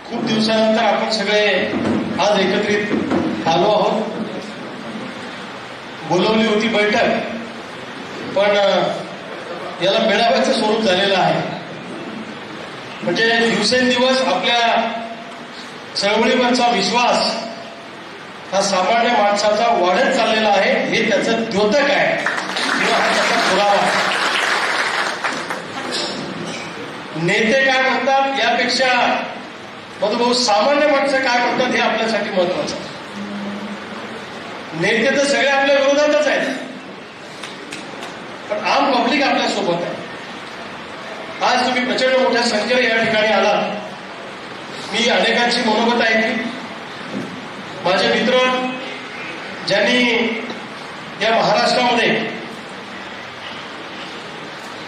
खूप दिवसानंतर आपण सगळे आज एकत्रित आलो आहोत. बोलवली होती बैठक, पण याला मेळाव्याचं स्वरूप झालेलं आहे. म्हणजे दिवसेंदिवस आपल्या चळवळीवरचा विश्वास हा सामान्य माणसाचा वाढत चाललेला आहे. हे त्याचं द्योतक आहे किंवा हा त्याचा पुरावा आहे. नेते काय म्हणतात यापेक्षा मधुभाऊ सामान्य माणसं काय म्हणतात हे आपल्यासाठी महत्वाचं आहे. नेते तर सगळे आपल्या विरोधातच आहेत, पण आम पब्लिक आपल्या सोबत आहे. आज तुम्ही प्रचंड मोठ्या संख्येने या ठिकाणी आलात. मी अनेकांची मनोगत ऐकली. माझे मित्र ज्यांनी या महाराष्ट्रामध्ये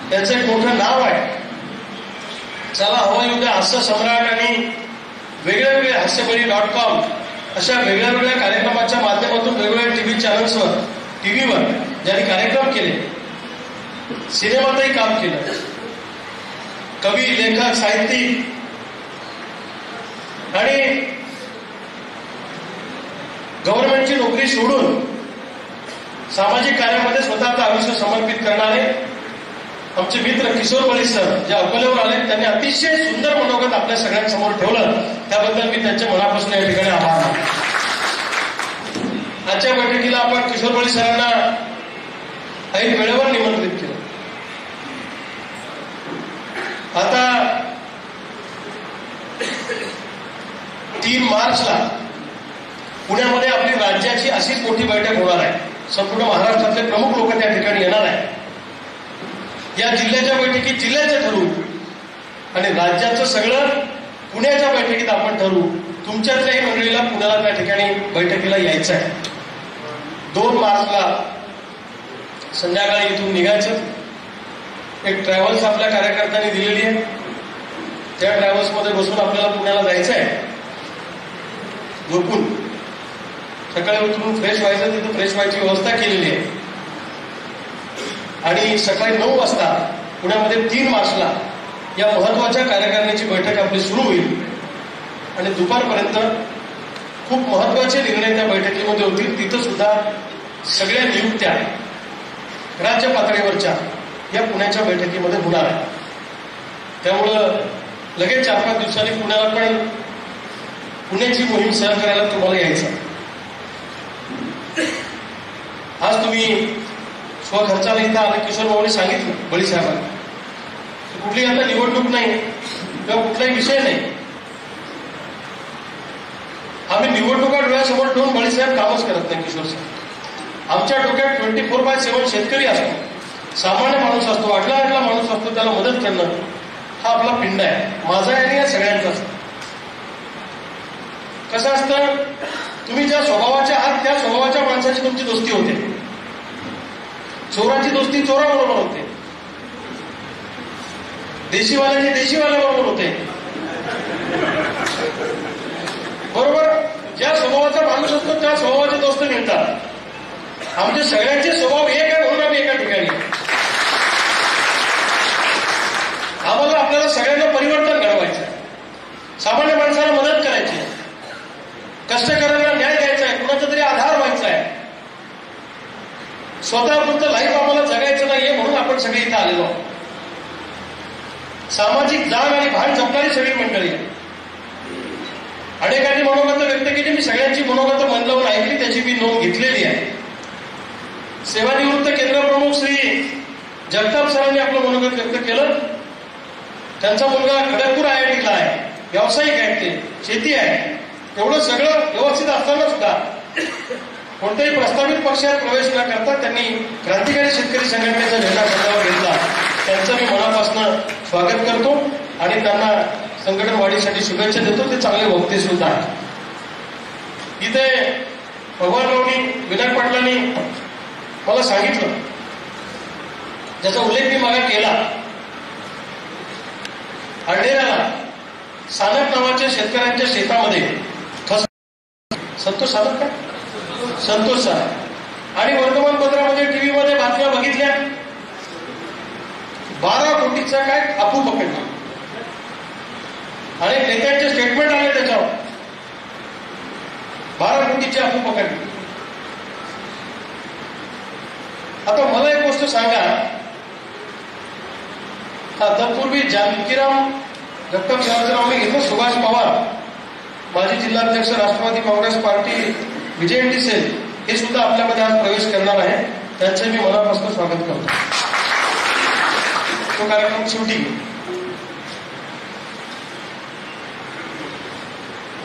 त्यांचं एक मोठं नाव आहे, चला हवा येऊ द्या, हास्य सम्राट आणि वेगळे वेगळे हास्यबळी.com अशा वेगळ्या वेगळ्या कार्यक्रमाच्या माध्यमातून वेगवेगळ्या टीव्ही चॅनल्सवर टीव्हीवर ज्यांनी कार्यक्रम केले, सिनेमातही काम केलं, कवी, लेखक, साहित्यिक आणि गव्हर्नमेंटची नोकरी सोडून सामाजिक कार्यामध्ये स्वतःचं आयुष्य समर्पित करणारे आमचे मित्र किशोर बळी सर जे अकोल्यावर आले, त्यांनी अतिशय सुंदर मनोगत आपल्या सगळ्यांसमोर ठेवलं. त्याबद्दल मी त्यांच्या मनापासून या ठिकाणी आभार मानतो. आजच्या बैठकीला आपण किशोर बळी सरांना ऐन वेळेवर निमंत्रित केलं. आता 3 मार्चला पुण्यामध्ये आपली राज्याची अशीच मोठी बैठक होणार आहे. संपूर्ण महाराष्ट्रातले प्रमुख लोक त्या ठिकाणी येणार आहे. या जिल्ह्याच्या बैठकीत जिल्ह्याचं ठरवू आणि राज्याचं सगळं पुण्याच्या बैठकीत आपण ठरवू. तुमच्यातल्याही मंडळीला पुण्याला त्या ठिकाणी बैठकीला यायचं आहे. 2 मार्चला संध्याकाळी इथून निघायचं. एक ट्रॅव्हल्स आपल्या कार्यकर्त्यांनी दिलेली आहे. त्या ट्रॅव्हल्समध्ये बसून आपल्याला पुण्याला जायचं आहे. झोपून सकाळी उठून फ्रेश व्हायचं, तिथं फ्रेश व्हायची व्यवस्था केलेली आहे. आणि सकाळी 9 वाजता पुण्यामध्ये 3 मार्चला या महत्वाच्या कार्यकारिणीची बैठक आपली सुरू होईल आणि दुपारपर्यंत खूप महत्वाचे निर्णय त्या बैठकीमध्ये होतील. तिथं सुद्धा सगळ्या नियुक्त्या राज्य पातळीवरच्या या पुण्याच्या बैठकीमध्ये होणार आहे. त्यामुळं लगेच 4-5 दिवसांनी पुण्याला पण पुण्याची मोहीम सहन करायला तुम्हाला यायचं. आज तुम्ही स्वखर्चाला इथं आलं. किशोर भाऊनी सांगितलं बळी साहेबांना, कुठली आता निवडणूक नाही किंवा कुठलाही विषय नाही. आम्ही निवडणुका डोळ्यासमोर ठेवून बळीसाहेब कामच करत नाही. किशोर साहेब आमच्या डोक्यात 24/7 शेतकरी असतो, सामान्य माणूस असतो, आटला माणूस असतो. त्याला मदत करणं हा आपला पिंड आहे, माझा आहे आणि या सगळ्यांचा असतो. कसं असतं, तुम्ही ज्या स्वभावाच्या आहात त्या स्वभावाच्या माणसाची तुमची दोस्ती होते. चोराची दोस्ती चोराबरोबर होते, देशीवाल्याची देशीवाल्याबरोबर होते. बरोबर, ज्या स्वभावाचा माणूस असतो त्या स्वभावाचे दोस्त मिळतात. आमचे सगळ्यांचे स्वभाव एक आहे म्हणून आम्ही एका ठिकाणी. आम्हाला आपल्याला सगळ्यांना परिवर्तन घडवायचं आहे, सामान्य माणसाला मदत करायची आहे, कष्टकऱ्यांना न्याय द्यायचा आहे, कुणाचा तरी आधार व्हायचा आहे. स्वतःपुरतं लाईफ आम्हाला जगायचं नाहीये म्हणून आपण सगळे इथं आलेलो आहोत. सामाजिक जाण आणि भान जपणारी सगळी मंडळी आहे. अनेकांनी मनोगत व्यक्त केली. मी सगळ्यांची मनोगत मन लावून ऐकली, त्याची मी नोंद घेतलेली आहे. सेवानिवृत्त केंद्रप्रमुख श्री जगताप सरांनी आपलं मनोगत व्यक्त केलं. त्यांचा मुलगा खडगपूर IITला आहे, व्यावसायिक आहेत, ते शेती आहे. एवढं सगळं व्यवस्थित असताना सुद्धा कोणत्याही प्रस्तावित पक्षात प्रवेश न करता त्यांनी क्रांतिकारी शेतकरी संघटनेचा झेंडा खांद्यावर घेतला. त्यांचं मी मनापासून स्वागत करतो आणि त्यांना संघटन वाढीसाठी शुभेच्छा देतो. ते चांगले वक्ते सुद्धा आहेत. इथे भगवानरावनी विनायक पाटलांनी मला सांगितलं, ज्याचा उल्लेख मी मागे केला, अड्डेराला सानप नावाच्या शेतकऱ्यांच्या शेतामध्ये संतोष सानप का संतोष सर आणि वर्तमानपत्रामध्ये टीव्हीमध्ये बातम्या बघितल्या, 12 कोटीचा काय अफू पकडला आणि नेत्यांचे स्टेटमेंट आले त्याच्यावर. 12 कोटीची अफू पकडली. आता मला एक गोष्ट सांगा, तत्पूर्वी जानकीराम जगताप सरांचं नाव मी घेतो. सुभाष पवार, माजी जिल्हाध्यक्ष, राष्ट्रवादी काँग्रेस पार्टी, विजयंती सेल, हे सुद्धा आपल्यामध्ये आज प्रवेश करणार आहे. त्यांचं मी मनापासून स्वागत करतो. तो कार्यक्रम शेवटी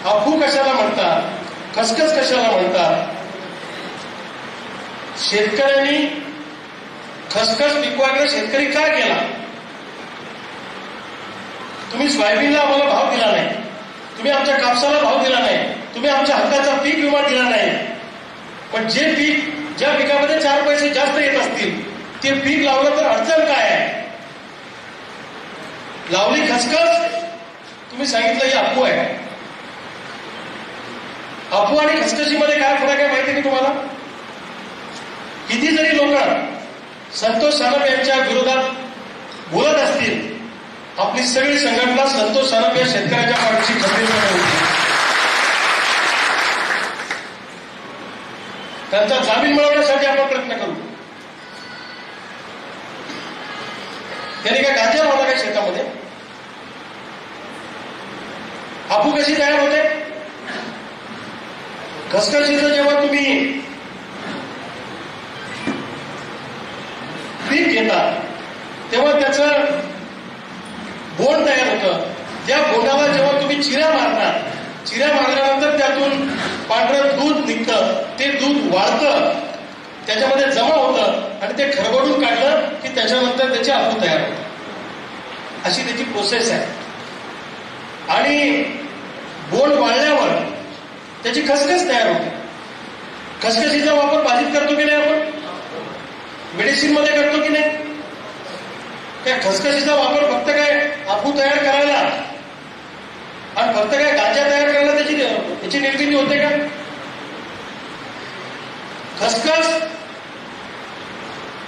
अफू कशाला म्हणतात, खसखस कशाला म्हणतात? शेतकऱ्यांनी खसखस पिकवायला शेतकरी काय केला? तुम्ही सोयाबीनला आम्हाला भाव दिला नाही, तुम्ही आमच्या कापसाला भाव दिला नाही, तुम्ही आमच्या हक्काचा पीक विमा दिला नाही. पण जे पीक, ज्या पिकामध्ये 4 पैसे जास्त येत असतील ते पीक लावलं तर अडचण काय आहे? लावली खसखस, तुम्ही सांगितलं ही अफू आहे. अफू आणि खसखशीमध्ये काय फरक आहे माहिती आहे तुम्हाला? किती जरी लोक संतोष सानप यांच्या विरोधात बोलत असतील, आपली सगळी संघटना संतोष सानप या शेतकऱ्याच्या पाठीशी खंबीरपणे होती. त्यांचा जामीन मिळवण्यासाठी आपण प्रयत्न करू. त्यांनी काय गांजा लावला काय शेतामध्ये? अफू कशी तयार होते? खसखशीचं जेव्हा तुम्ही पीक घेता तेव्हा त्याचं बोंड तयार होतं. त्या बोंडाला जेव्हा तुम्ही चिऱ्या मारता, चिऱ्या मारल्यानंतर त्यातून पांढरं दूध निघतं. ते दूध वाढतं, त्याच्यामध्ये जमा होतं आणि ते खरबडून काढलं की त्याच्यानंतर त्याची अफू तयार होते. अशी त्याची प्रोसेस आहे. आणि बोंड वाढल्यावर त्याची खसखस तयार होते. खसखशीचा वापर भाजीत करतो की नाही आपण? मेडिसिन मध्ये करतो की नाही? त्या खसखशीचा वापर फक्त काय अफू तयार करायला आणि फक्त काय गांजा तयार करायला त्याची निर्मिती होते का?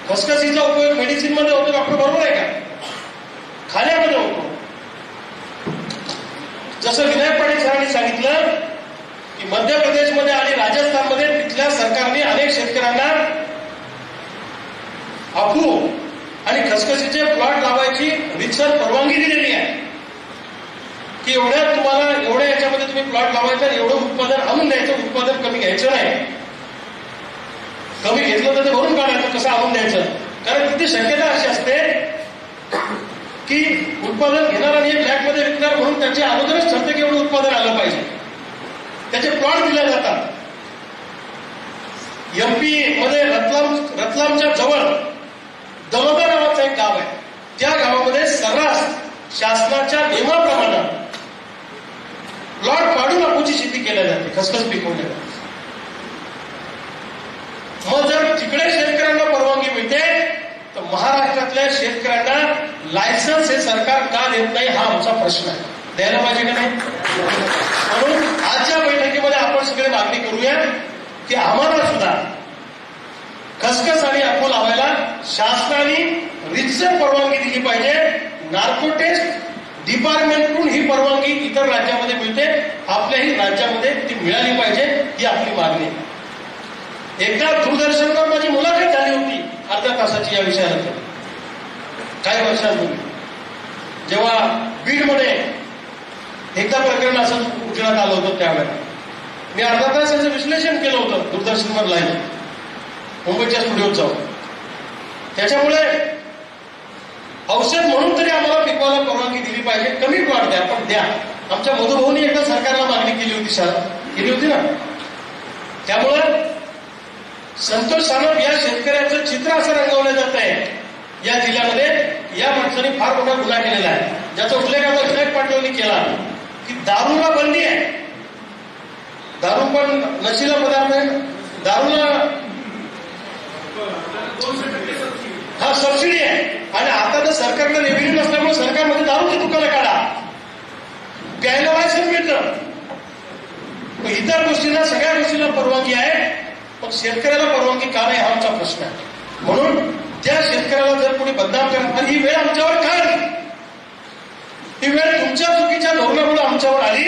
खसखशीचा उपयोग मेडिसिन मध्ये होतो, डॉक्टर बरोबर आहे का? खाण्यामध्ये होतो. जसं विनायक पाटील सरांनी सांगितलं की मध्य प्रदेशमध्ये आणि राजस्थानमध्ये तिथल्या सरकारने अनेक शेतकऱ्यांना अफू आणि खसखशीचे प्लॉट लावायची रितसर परवानगी दिलेली आहे की एवढ्या याच्यामध्ये तुम्ही प्लॉट लावायचं, एवढं उत्पादन आणून द्यायचं, उत्पादन कमी घ्यायचं नाही. कमी घेतलं तर ते भरून काढायचं, कसं आणून द्यायचं. कारण तिथे शक्यता अशी असते की उत्पादन घेणार आणि ब्लॅकमध्ये विकणार, म्हणून त्याची अगोदरच ठरते की एवढं उत्पादन आलं पाहिजे. त्याचे प्लॉट दिले जातात. एमपी मध्ये रतलामच्या जवळ दलोदा नावाचं एक गाव आहे. त्या गावामध्ये सर्रास शासनाच्या नियमाप्रमाणे प्लॉट पाडून अफूची शेती केल्या जाते, खसखस पिकवल्या जाते. मग जर तिकडे शेतकऱ्यांना परवानगी मिळते तर महाराष्ट्रातल्या शेतकऱ्यांना लायसन्स हे सरकार का देत नाही, हा आमचा प्रश्न आहे. द्यायला पाहिजे का नाही? म्हणून आजच्या बैठकीमध्ये आपण सगळे मागणी करूया की आम्हाला सुद्धा खसखस आणि अफू लावायला शासनाने रितसर परवानगी दिली पाहिजे. नार्को टेस्ट डिपार्टमेंटकडून ही परवानगी इतर राज्यामध्ये मिळते, आपल्याही राज्यामध्ये ती मिळाली पाहिजे, ही आपली मागणी आहे. एकदा दूरदर्शनवर माझी मुलाखत झाली होती अर्ध्या तासाची या विषयानंतर, काही वर्षांपूर्वी, जेव्हा बीडमध्ये एकदा प्रकरण असं उजेडात आलं होतं. त्यावेळेला मी अर्धा तास याचं विश्लेषण केलं होतं दूरदर्शनवर लाईव्ह, मुंबईच्या स्टुडिओत जाऊन. त्याच्यामुळे औषध म्हणून तरी आम्हाला पिकवायला परवानगी दिली पाहिजे. कमी प्लॉट द्या, पण द्या. आमच्या मधुभाऊनी एकदा सरकारला मागणी केली होती ना. त्यामुळं संतोष सानप या शेतकऱ्याचं चित्र असं रंगवलं जात आहे या जिल्ह्यामध्ये. या माणसाने फार मोठा गुन्हा केलेला आहे, ज्याचा उल्लेख आता विनायक पाटलांनी केला की दारूला बंदी आहे. दारू पण नशीला पदार्थ आहे. दारूला हा सबसिडी आहे. आणि आता तर सरकारला रेव्हेन्यू नसल्यामुळे सरकारमध्ये दारूची दुकानं काढा, प्यायला लायसन्स मिळतं. इतर गोष्टींना, सगळ्या गोष्टींना परवानगी आहे, पण शेतकऱ्याला परवानगी का नाही, हा आमचा प्रश्न आहे. म्हणून त्या शेतकऱ्याला जर कोणी बदनाम करत, ही वेळ आमच्यावर का आली? ही वेळ तुमच्या चुकीच्या धोरणामुळे आमच्यावर आली.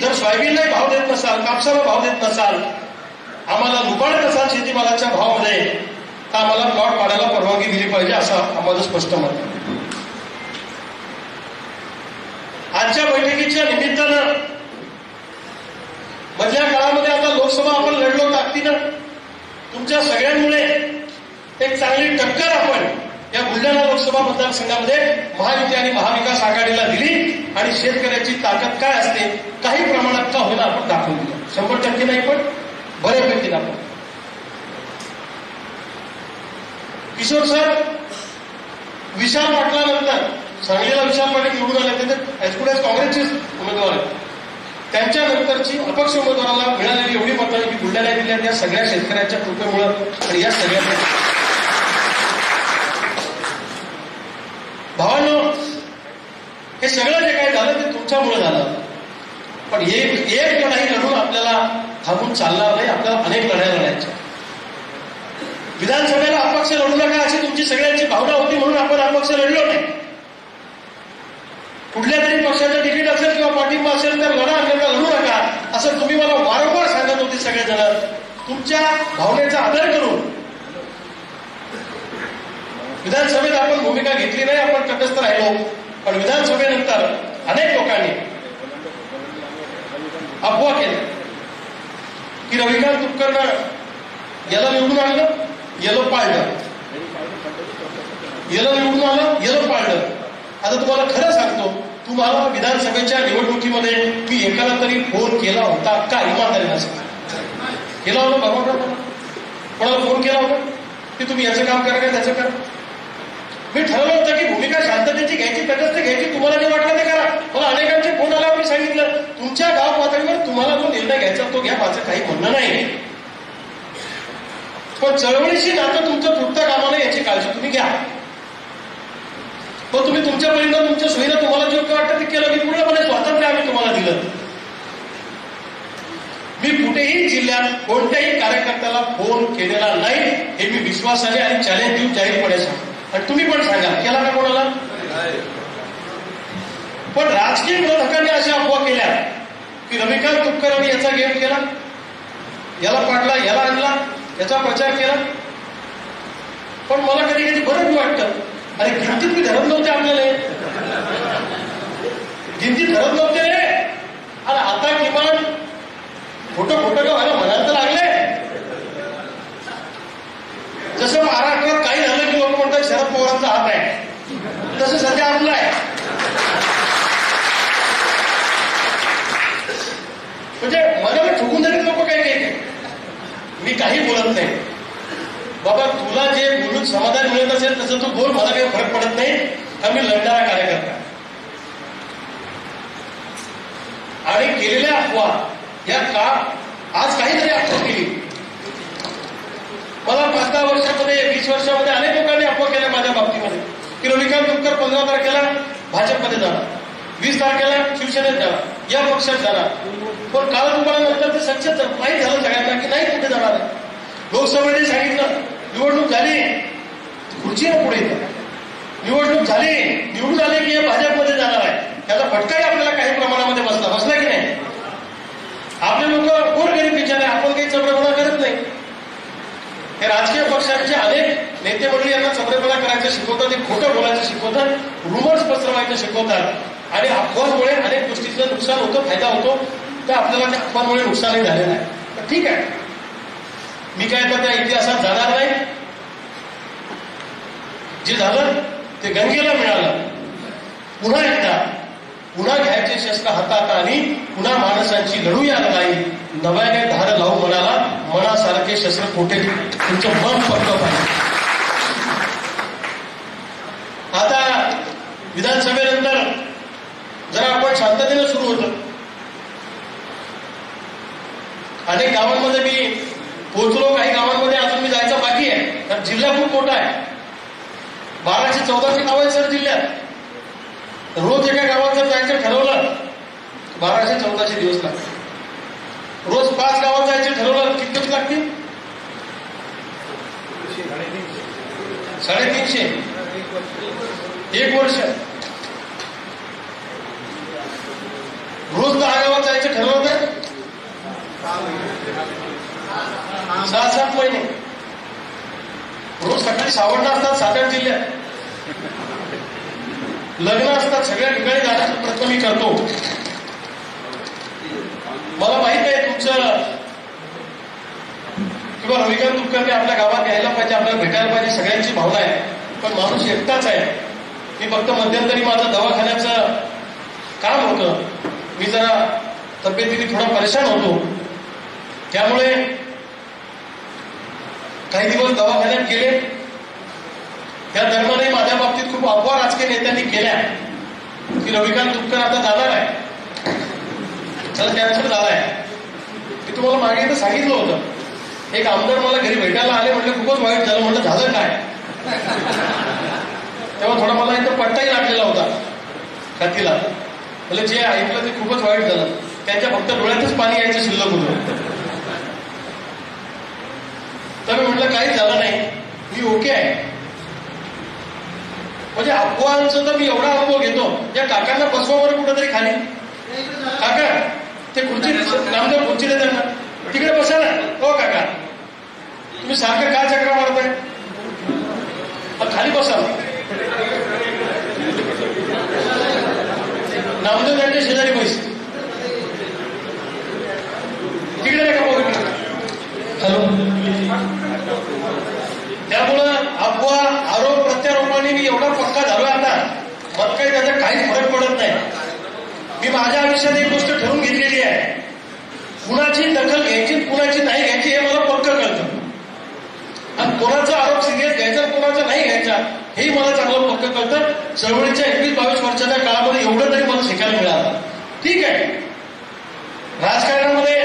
जर सोयाबीनला भाव देत नसाल, कापसाला भाव देत नसाल, आम्हाला लुबाडत असाल शेतीमालाच्या भावामध्ये, तर आम्हाला प्लॉट पाडायला परवानगी दिली पाहिजे, असं आम्हाला स्पष्ट मत आहे. आजच्या बैठकीच्या निमित्तानं मधल्या काळामध्ये आता लोकसभा आपण लढलो ताकदीनं, तुमच्या सगळ्यांमुळे एक चांगली टक्कर आपण या बुलढाणा लोकसभा मतदारसंघामध्ये महायुती आणि महाविकास आघाडीला दिली आणि शेतकऱ्याची ताकद काय असते काही प्रमाणात का होईना आपण दाखवून दिलं. 100% नाही पण बऱ्यापैकी दाखवून. किशोर सर विशाल पाटलानंतर सांगलीला विशाल पाटील निवडून आले, ते एचकुड्यास काँग्रेसचे उमेदवार आहेत. त्यांच्यानंतरची अपक्ष उमेदवाराला मिळालेली एवढी मतं की बुलढाणा जिल्ह्यात या सगळ्या शेतकऱ्यांच्या कृपेमुळे आणि या सगळ्या भावांनो, हे सगळं जे काही झालं ते तुमच्यामुळे झालं. पण एक लढाई लढून आपल्याला थांबून चालणार नाही, आपल्याला अनेक लढाया लढायच्या. विधानसभेला अपक्ष लढू नका अशी तुमची सगळ्यांची भावना होती, म्हणून आपण अपक्ष लढलो नाही. कुठल्या तरी पक्षाचं तिकीट असेल किंवा पाठिंबा असेल तर लढा, अन्यथा लढू नका, असं तुम्ही मला वारंवार सांगत होते सगळेजण. तुमच्या भावनेचा आदर करून विधानसभेत आपण भूमिका घेतली नाही, आपण तटस्थ राहिलो. पण विधानसभेनंतर अनेक लोकांनी अफवा केल्या की रविकांत तुपकरनं याला निवडून आणलं, येलो पाळलं, येलो निवडून आलं, येलो पाळलं. आता तुम्हाला खरं सांगतो, तुम्हाला विधानसभेच्या निवडणुकीमध्ये मी एकाला तरी फोन केला होता का? इमानदारीला सांगा, केला होता बरोबर? कोणाला फोन केला होता की तुम्ही याचं काम करा का त्याचं करा? मी ठरवलं होतं की भूमिका शांततेची घ्यायची, तटस्थ घ्यायची, तुम्हाला जे वाटलं ते करा. मला अनेकांचे फोन आल्यावर मी सांगितलं, तुमच्या गाव पातळीवर तुम्हाला जो निर्णय घ्यायचा तो घ्या, माझं काही म्हणणं नाही. पण चळवळीशी नातं तुमचं तुटता कामा नये याची काळजी तुम्ही घ्या. पण तुम्ही तुमच्यापर्यंत तुमच्या सोयीनं तुम्हाला जे वाटतं ते केलं. मी पूर्णपणे स्वातंत्र्य आम्ही तुम्हाला दिलं. मी कुठेही जिल्ह्यात कोणत्याही कार्यकर्त्याला फोन केलेला नाही, हे मी विश्वासाने आणि चॅलेंज देऊन जाहीरपणे सांगतो. आणि तुम्ही पण सांगा, केला का कोणाला? पण राजकीय विरोधकांनी अशा अफवा केल्या की रविकांत तुपकरांनी याचा गेम केला, याला पाडला, याला आणला, याचा प्रचार केला. पण मला कधी कधी बरं वाटतं, अरे गिनतीत मी धरत नव्हते, आपल्याला गिनतीत धरत नव्हते. अरे आता किमान खोटं व्हायला म्हणायला तर लागले. जसं महाराष्ट्रात काही झालं की लोक म्हणतात शरद पवारांचा हात आहे, तसं सध्या आपला आहे. म्हणजे मनाला ठोकून देतात लोक काही. मी काही बोलत नाही बाबा, तुला जे बोलून समाधान मिळत असेल तसं तू बोल, मला काही फरक पडत नाही. आम्ही लढणारा कार्यकर्ता आणि केलेल्या अफवा या का आज काहीतरी अफवा केली. मला 5-10 वर्षामध्ये 20 वर्षामध्ये अनेक लोकांनी अफवा केल्या माझ्या बाबतीमध्ये की रविकांत तुपकर 15 तारखेला भाजपमध्ये जाणार, 20 तारखेला शिवसेनेत जाणार, या पक्षात जाणार. पण काल तुम्हाला नंतर ते सक्षम माहीत झालं सगळ्यांना की नाही कुठे जाणार आहे. लोकसभेने सांगितलं, निवडणूक झाली, खुर्चीनं पुढे येतात. निवडणूक झाली, निवडून आले की हे भाजपमध्ये जाणार आहे. त्याचा फटकाही आपल्याला काही प्रमाणामध्ये बसला की नाही. आपले लोक गोरगरीब विचार आहे, आपण काही चबरेपणा करत नाही. हे राजकीय पक्षांचे अनेक नेते मंडळी यांना चबरेपणा करायचं शिकवतात, ते खोटं बोलायचं शिकवतात, रुमर्स पसरवायचं शिकवतात आणि अफवांमुळे अनेक गोष्टीचं नुकसान होतं, फायदा होतो. तर आपल्याला त्या अफवांमुळे नुकसानही झालेलं आहे. तर ठीक आहे, मी काय तर त्या इतिहासात जाणार नाही. जे झालं ते गंगेला मिळालं. पुन्हा एकदा पुन्हा घ्यायचे शस्त्र हातात आणि पुन्हा माणसांची लढूया लढाई, नव्याने धार लावू मनाला, मनासारखे शस्त्र कोठे तुमचं मन पडलं पाहिजे. आता विधानसभेनंतर जरा आपण शांततेनं सुरू होतं. अनेक गावांमध्ये मी पोहोचलो, काही गावांमध्ये अजून मी जायचं बाकी आहे, कारण जिल्हा खूप मोठा आहे. 1214 गाव आहेत सर जिल्ह्यात. रोज एका गावात जर जायचं ठरवलं 1214 दिवस लागतात. रोज 5 गावात जायचं ठरवलं किती दिवस लागतील? 350. 1 वर्ष. रोज 10 गावात जायचं ठरवलं होतं? 6-7 महिने. रोज सकाळी सावडणं असतात 7-8 जिल्ह्यात, लग्न असतात, सगळ्या ठिकाणी जाण्याचा प्रयत्न मी करतो. मला माहित आहे तुमचं किंवा रविकांत तुपकरने आपल्या गावात यायला पाहिजे, आपल्याला भेटायला पाहिजे, सगळ्यांची भावना आहे. पण माणूस एकटाच आहे. मी फक्त मध्यंतरी माझं दवाखान्याचं काम होतं, मी जरा तब्येतीने थोडा परेशान होतो, त्यामुळे काही दिवस दवाखान्यात गेले. त्या दरम्यानही माझ्या बाबतीत खूप अफवा राजकीय नेत्यांनी केल्या की रविकांत तुपकर आता जाणार आहे, त्याला कॅन्सर झालाय. मी तुम्हाला मागे तर सांगितलं होतं. एक आमदार मला घरी भेटायला आले, म्हटलं खूपच वाईट झालं. म्हटलं झालं काय? तेव्हा थोडा मला इथं पट्टाही लागलेला होता छातीला. म्हणजे जे ऐकलं ते खूपच वाईट झालं. त्यांच्या फक्त डोळ्यातच पाणी यायचं शिल्लक होतं. तर मी म्हटलं काही झालं नाही, मी ओके आहे. म्हणजे अफवांचं तर मी एवढा अनुभव घेतो. या काकांना बसवावर कुठंतरी खाली, काका ते खुर्ची नामदेव खुर्ची दे त्यांना, तिकडे बसा ना. हो काका, तुम्ही सारखं काय चक्र मारताय, खाली बसा. नामदेव त्यांच्या शेजारी पैसे तिकडे नका बघू. हॅलो. त्यामुळं अफवा, आरोप प्रत्यारोपाने मी एवढा पक्का झालोय आता, मला काही त्याचा काहीच फरक पडत नाही. मी माझ्या आयुष्यात एक गोष्ट ठरवून घेतलेली आहे, कुणाची दखल घ्यायची कुणाची नाही घ्यायची हे मला पक्क कळतं. आणि कोणाचा आरोप सिरियस घ्यायचा कोणाचा नाही घ्यायचा हेही मला चांगलं पक्क कळतं. चळवळीच्या 21-22 वर्षाच्या काळामध्ये एवढं तरी मला शिकायला मिळालं. ठीक आहे, राजकारणामध्ये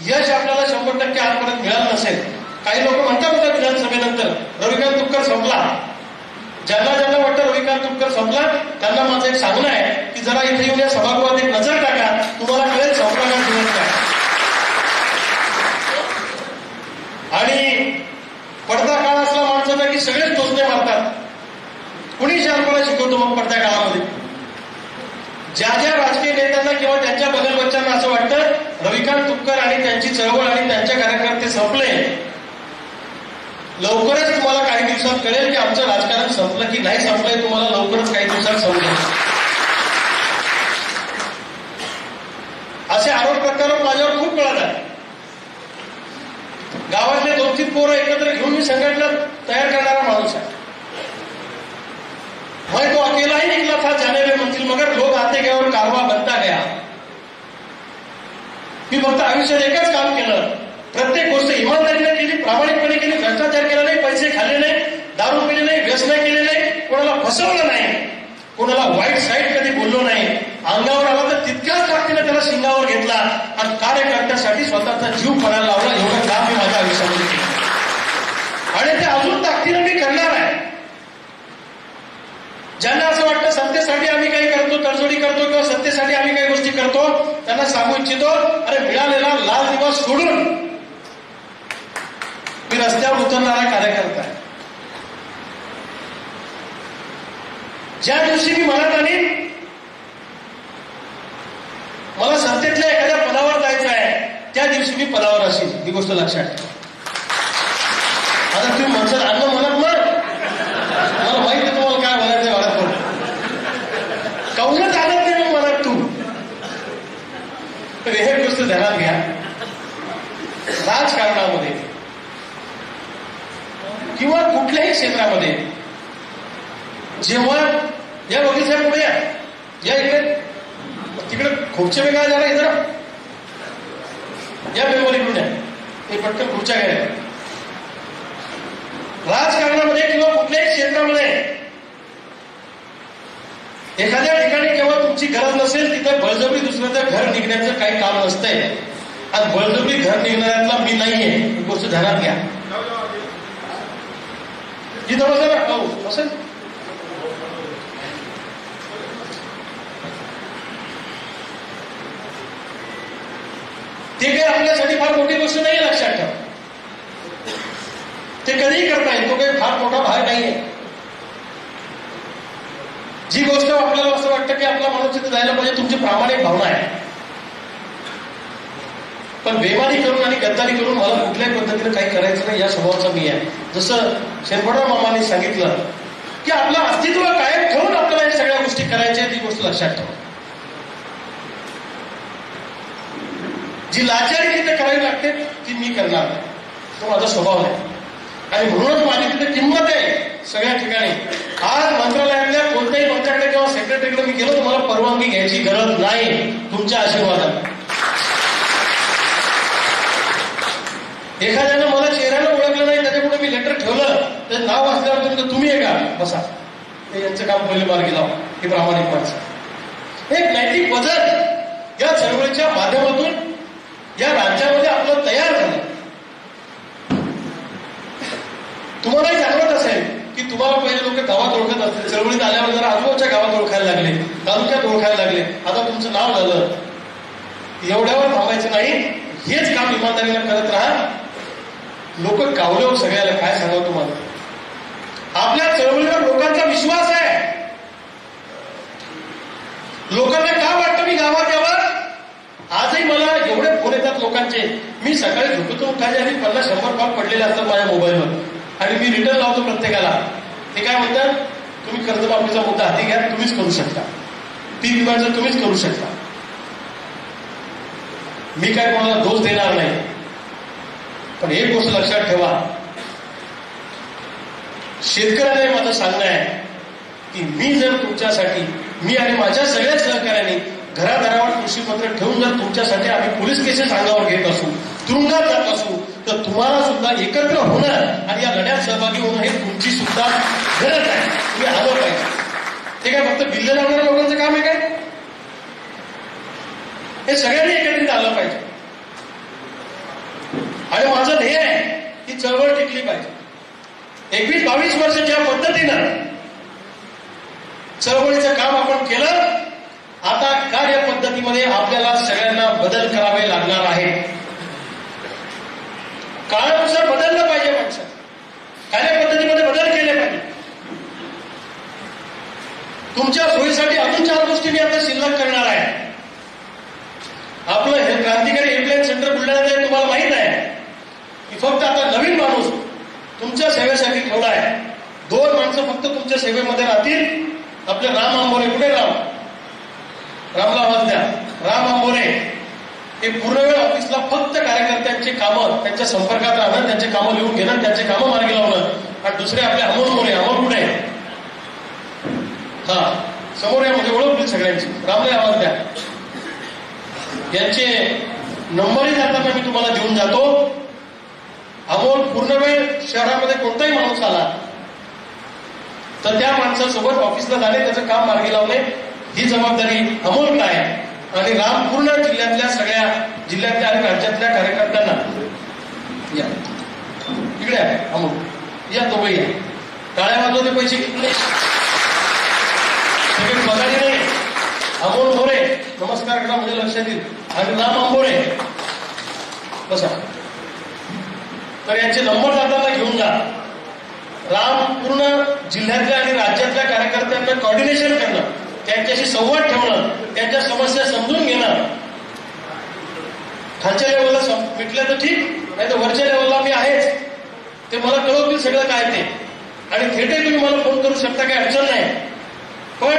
यश आपल्याला 100% आजपर्यंत मिळालं नसेल. काही लोक म्हणतात होता विधानसभेनंतर रविकांत तुपकर संपला. ज्यांना ज्यांना वाटतं रविकांत तुपकर संपला त्यांना माझं एक सांगणं आहे की जरा इथे येऊन या सभागृहात एक नजर टाका, तुम्हाला कळेल संपला का दिवस काय. आणि पडदा काळ असला माणसाचा की सगळेच टोचणे मारतात. कुणी शहाणपणा शिकवतो मग पडत्या काळामध्ये? ज्या ज्या राजकीय नेत्यांना किंवा त्यांच्या बगलबच्च्यांना असं वाटतं रविकांत तुपकर आणि त्यांची चळवळ आणि त्यांच्या कार्यकर्ते संपले, लवकरच तुम्हाला काही दिवसात कळेल की आमचं राजकारण संपलं की नाही संपलंय. तुम्हाला लवकरच काही दिवसात समजेल. असे आरोप प्रत्यारोप माझ्यावर खूप मिळाले. गावातले 2-3 पोरं एकत्र घेऊन मी संघटना तयार करणारा माणूस आहे. मैं तो अकेला ही निकला था जाने में मंजिल, मगर लोग आते गए और कारवा बनता गया. मी फक्त आयुष्यात एकच काम केलं, प्रत्येक गोष्ट इमानदारीने केली, प्रामाणिकपणे केली, भ्रष्टाचार केला नाही, पैसे खाल्ले नाही, दारू पिले नाही, व्यसन केले नाही, कोणाला फसवलं नाही, कोणाला वाईट साईड कधी बोललो नाही. अंगावर आला तर तितक्याच ताकदीने त्याला शिंगावर घेतला आणि कार्यकर्त्यासाठी स्वतःचा जीव पणाला लावला. एवढं काम मी माझ्या आयुष्यामध्ये केलं आणि ते अजून ताकदीने मी करणार आहे. ज्यांना असं वाटतं सत्तेसाठी आम्ही काही करतो, तडजोडी करतो किंवा सत्तेसाठी आम्ही काही गोष्टी करतो, त्यांना सांगू इच्छितो, अरे मिळालेला लाल दिवस सोडून मी रस्त्यावर उतरणारा कार्यकर्ता आहे. ज्या दिवशी मी मनात आणीन मला सत्तेतल्या एखाद्या पदावर जायचं आहे, त्या दिवशी मी पदावर असेल. ही गोष्ट लक्षात ठेवा. आता तुम्ही म्हणसाल अन्न म्हणत ना, मला माहिती आहे तुम्हाला काय म्हणायचं वाढत पण कौनच आलत नाही मग म्हणत तू. तर हे गोष्ट ध्यानात घ्या. राजकारणामध्ये किंवा कुठल्याही क्षेत्रामध्ये जेव्हा या बगीच्या पुढे या इकडे तिकडे खुर्च्या वेगळ्या जाणार इथं या मेमोरी इकडून आहे, हे पटकन खुर्च्या घ्यायला. राजकारणामध्ये किंवा कुठल्याही क्षेत्रामध्ये एखाद्या ठिकाणी केव्हा तुमची गरज नसेल तिथे बळजबरी दुसऱ्याचं घर निघण्याचं काही काम नसतंय. आणि बळजबरी घर निघणाऱ्यातला मी नाहीये, ही गोष्ट ध्यानात घ्या. जिथं बसा ना, हो असेल ते काही आपल्यासाठी फार मोठी गोष्ट नाही, लक्षात ठेवा. ते कधीही करता येईल, तो काही फार मोठा भाग नाहीये. जी गोष्ट आपल्याला असं वाटतं की आपला माणूस तिथे जायला पाहिजे, तुमची प्रामाणिक भावना आहे, पण बेमानी करून आणि गद्दारी करून मला कुठल्याही पद्धतीने काही करायचं नाही, या स्वभावाचा मी आहे. जसं शेरपडराव मामांनी सांगितलं की आपलं अस्तित्व कायम ठेवून आपल्याला या सगळ्या गोष्टी करायच्या, ती गोष्ट लक्षात ठेवा. जी लाचारी तिथे करावी लागते ती मी करणार नाही, तो माझा स्वभाव आहे. आणि म्हणूनच माझी तिथे किंमत आहे सगळ्या ठिकाणी. आज मंत्रालयातल्या कोणत्याही मंत्र्याकडे किंवा सेक्रेटरीकडे मी गेलो, तुम्हाला परवानगी घ्यायची गरज नाही, तुमच्या आशीर्वादाने. एखाद्यानं मला चेहऱ्यानं ओळखलं नाही, त्याच्यापुढे मी लेटर ठेवलं, त्याचं नाव वाचल्यावर तुम्ही आहे का, बसा, हे यांचं काम पहिले मार्गी लावा, हे प्रामाणिक माणसं. एक नैतिक बदल या चळवळीच्या माध्यमातून या राज्यामध्ये आपलं तयार झालं. तुम्हालाही जाणवत असेल की तुम्हाला पहिले लोक गावात ओळखत असतील, चळवळीत आल्यावर जरा आजूबाजूच्या गावात ओळखायला लागले, तालुक्यात ओळखायला लागले, आता तुमचं नाव झालं. एवढ्यावर थांबायचं नाही, हेच काम इमानदारीनं करत राहा. लोक गावलं सगळ्याला, काय सांगावं तुम्हाला. आपल्या चळवळीवर लोकांचा विश्वास आहे. लोकांना का वाटतं मी गावात यावं. आजही मला एवढे फोन येतात लोकांचे, मी सकाळी झोपेतून उठायचे आणि 50-100 कॉल पडलेले असतात माझ्या मोबाईलवर, आणि मी रिटर्न लावतो प्रत्येकाला. ते काय म्हणतात, तुम्ही कर्जमाफीचा मुद्दा हाती घ्या, तुम्हीच करू शकता, पीक विम्याचं तुम्हीच करू शकता. मी काय कोणाला दोष देणार नाही, पण एक गोष्ट लक्षात ठेवा, शेतकऱ्याने माझं सांगणं आहे की मी जर तुमच्यासाठी, मी आणि माझ्या सगळ्या सहकार्यांनी घरादारावर कृषीपत्र ठेवून जर तुमच्यासाठी आम्ही पोलीस केसेस अंगावर घेत असू, तुरुंगात जात असू, तर तुम्हाला सुद्धा एकत्र होणं आणि या लढ्यात सहभागी होणं हे तुमची सुद्धा गरज आहे. तुम्ही आलं पाहिजे. ते काय फक्त बिल्ले लावणाऱ्या लोकांचं काम आहे काय, हे सगळ्यांनी एकत्रित आलं पाहिजे. आणि माझं ध्येय आहे की चळवळ टिकली पाहिजे. 21-22 वर्ष ज्या पद्धतीनं चळवळीचं काम आपण केलं, आता कार्य पद्धतीमध्ये आपल्याला सगळ्यांना बदल करावे लागणार आहे. काळानुसार बदललं पाहिजे, माणसं कार्यपद्धतीमध्ये बदल केले पाहिजे. तुमच्या सोयीसाठी अजून 4 गोष्टी मी आता शिल्लक करणार आहे. आपलं हे क्रांतिकारी हेल्पलाईन सेंटर बुलढाण्यात आहे, तुम्हाला माहित आहे की फक्त आता नवीन माणूस तुमच्या सेवेसाठी ठेवला आहे. 2 माणसं फक्त तुमच्या सेवेमध्ये राहतील. आपले राम आंबोरे, कुठे रामला आवाज द्या, राम आंबोरे हे पूर्णवेळ ऑफिसला फक्त कार्यकर्त्यांचे कामं, त्यांच्या संपर्कात राहणं, त्यांचे कामं लिहून घेणं, त्यांचे कामं मार्गी लावणं. आणि दुसरे आपले अमोल मोरे, अमोल कुठे, हा समोर या, म्हणजे ओळख सगळ्यांची, रामला आवाज द्या. यांचे नंबरही जाताना मी तुम्हाला देऊन जातो. अमोल पूर्णवेळ शहरामध्ये कोणताही माणूस आला तर त्या माणसासोबत ऑफिसला जाणे, त्याचं काम मार्गी लावणे, ही जबाबदारी अमोल काय. आणि राम पूर्ण जिल्ह्यातल्या सगळ्या जिल्ह्यातल्या आणि राज्यातल्या कार्यकर्त्यांना या इकडे आहे. अमोल या, तो या, टाळ्या वाजवते, पैसे घेतले सगळे पगारी नाही. अमोल मोरे नमस्कार करा, म्हणजे लक्षात येईल. आणि राम आंबोरे बसा. तर यांचे नंबर जाताना घेऊन जा. राम पूर्ण जिल्ह्यातल्या आणि राज्यातल्या कार्यकर्त्यांना कॉर्डिनेशन करणं, त्यांच्याशी संवाद ठेवणं, त्यांच्या समस्या समजून घेणं. खालच्या लेवलला मिटलं तर ठीक, नाही तर वरच्या लेवलला मी आहेच, ते मला कळवतील सगळं काय ते. आणि थेटही तुम्ही मला फोन करू शकता, काही अडचण नाही. पण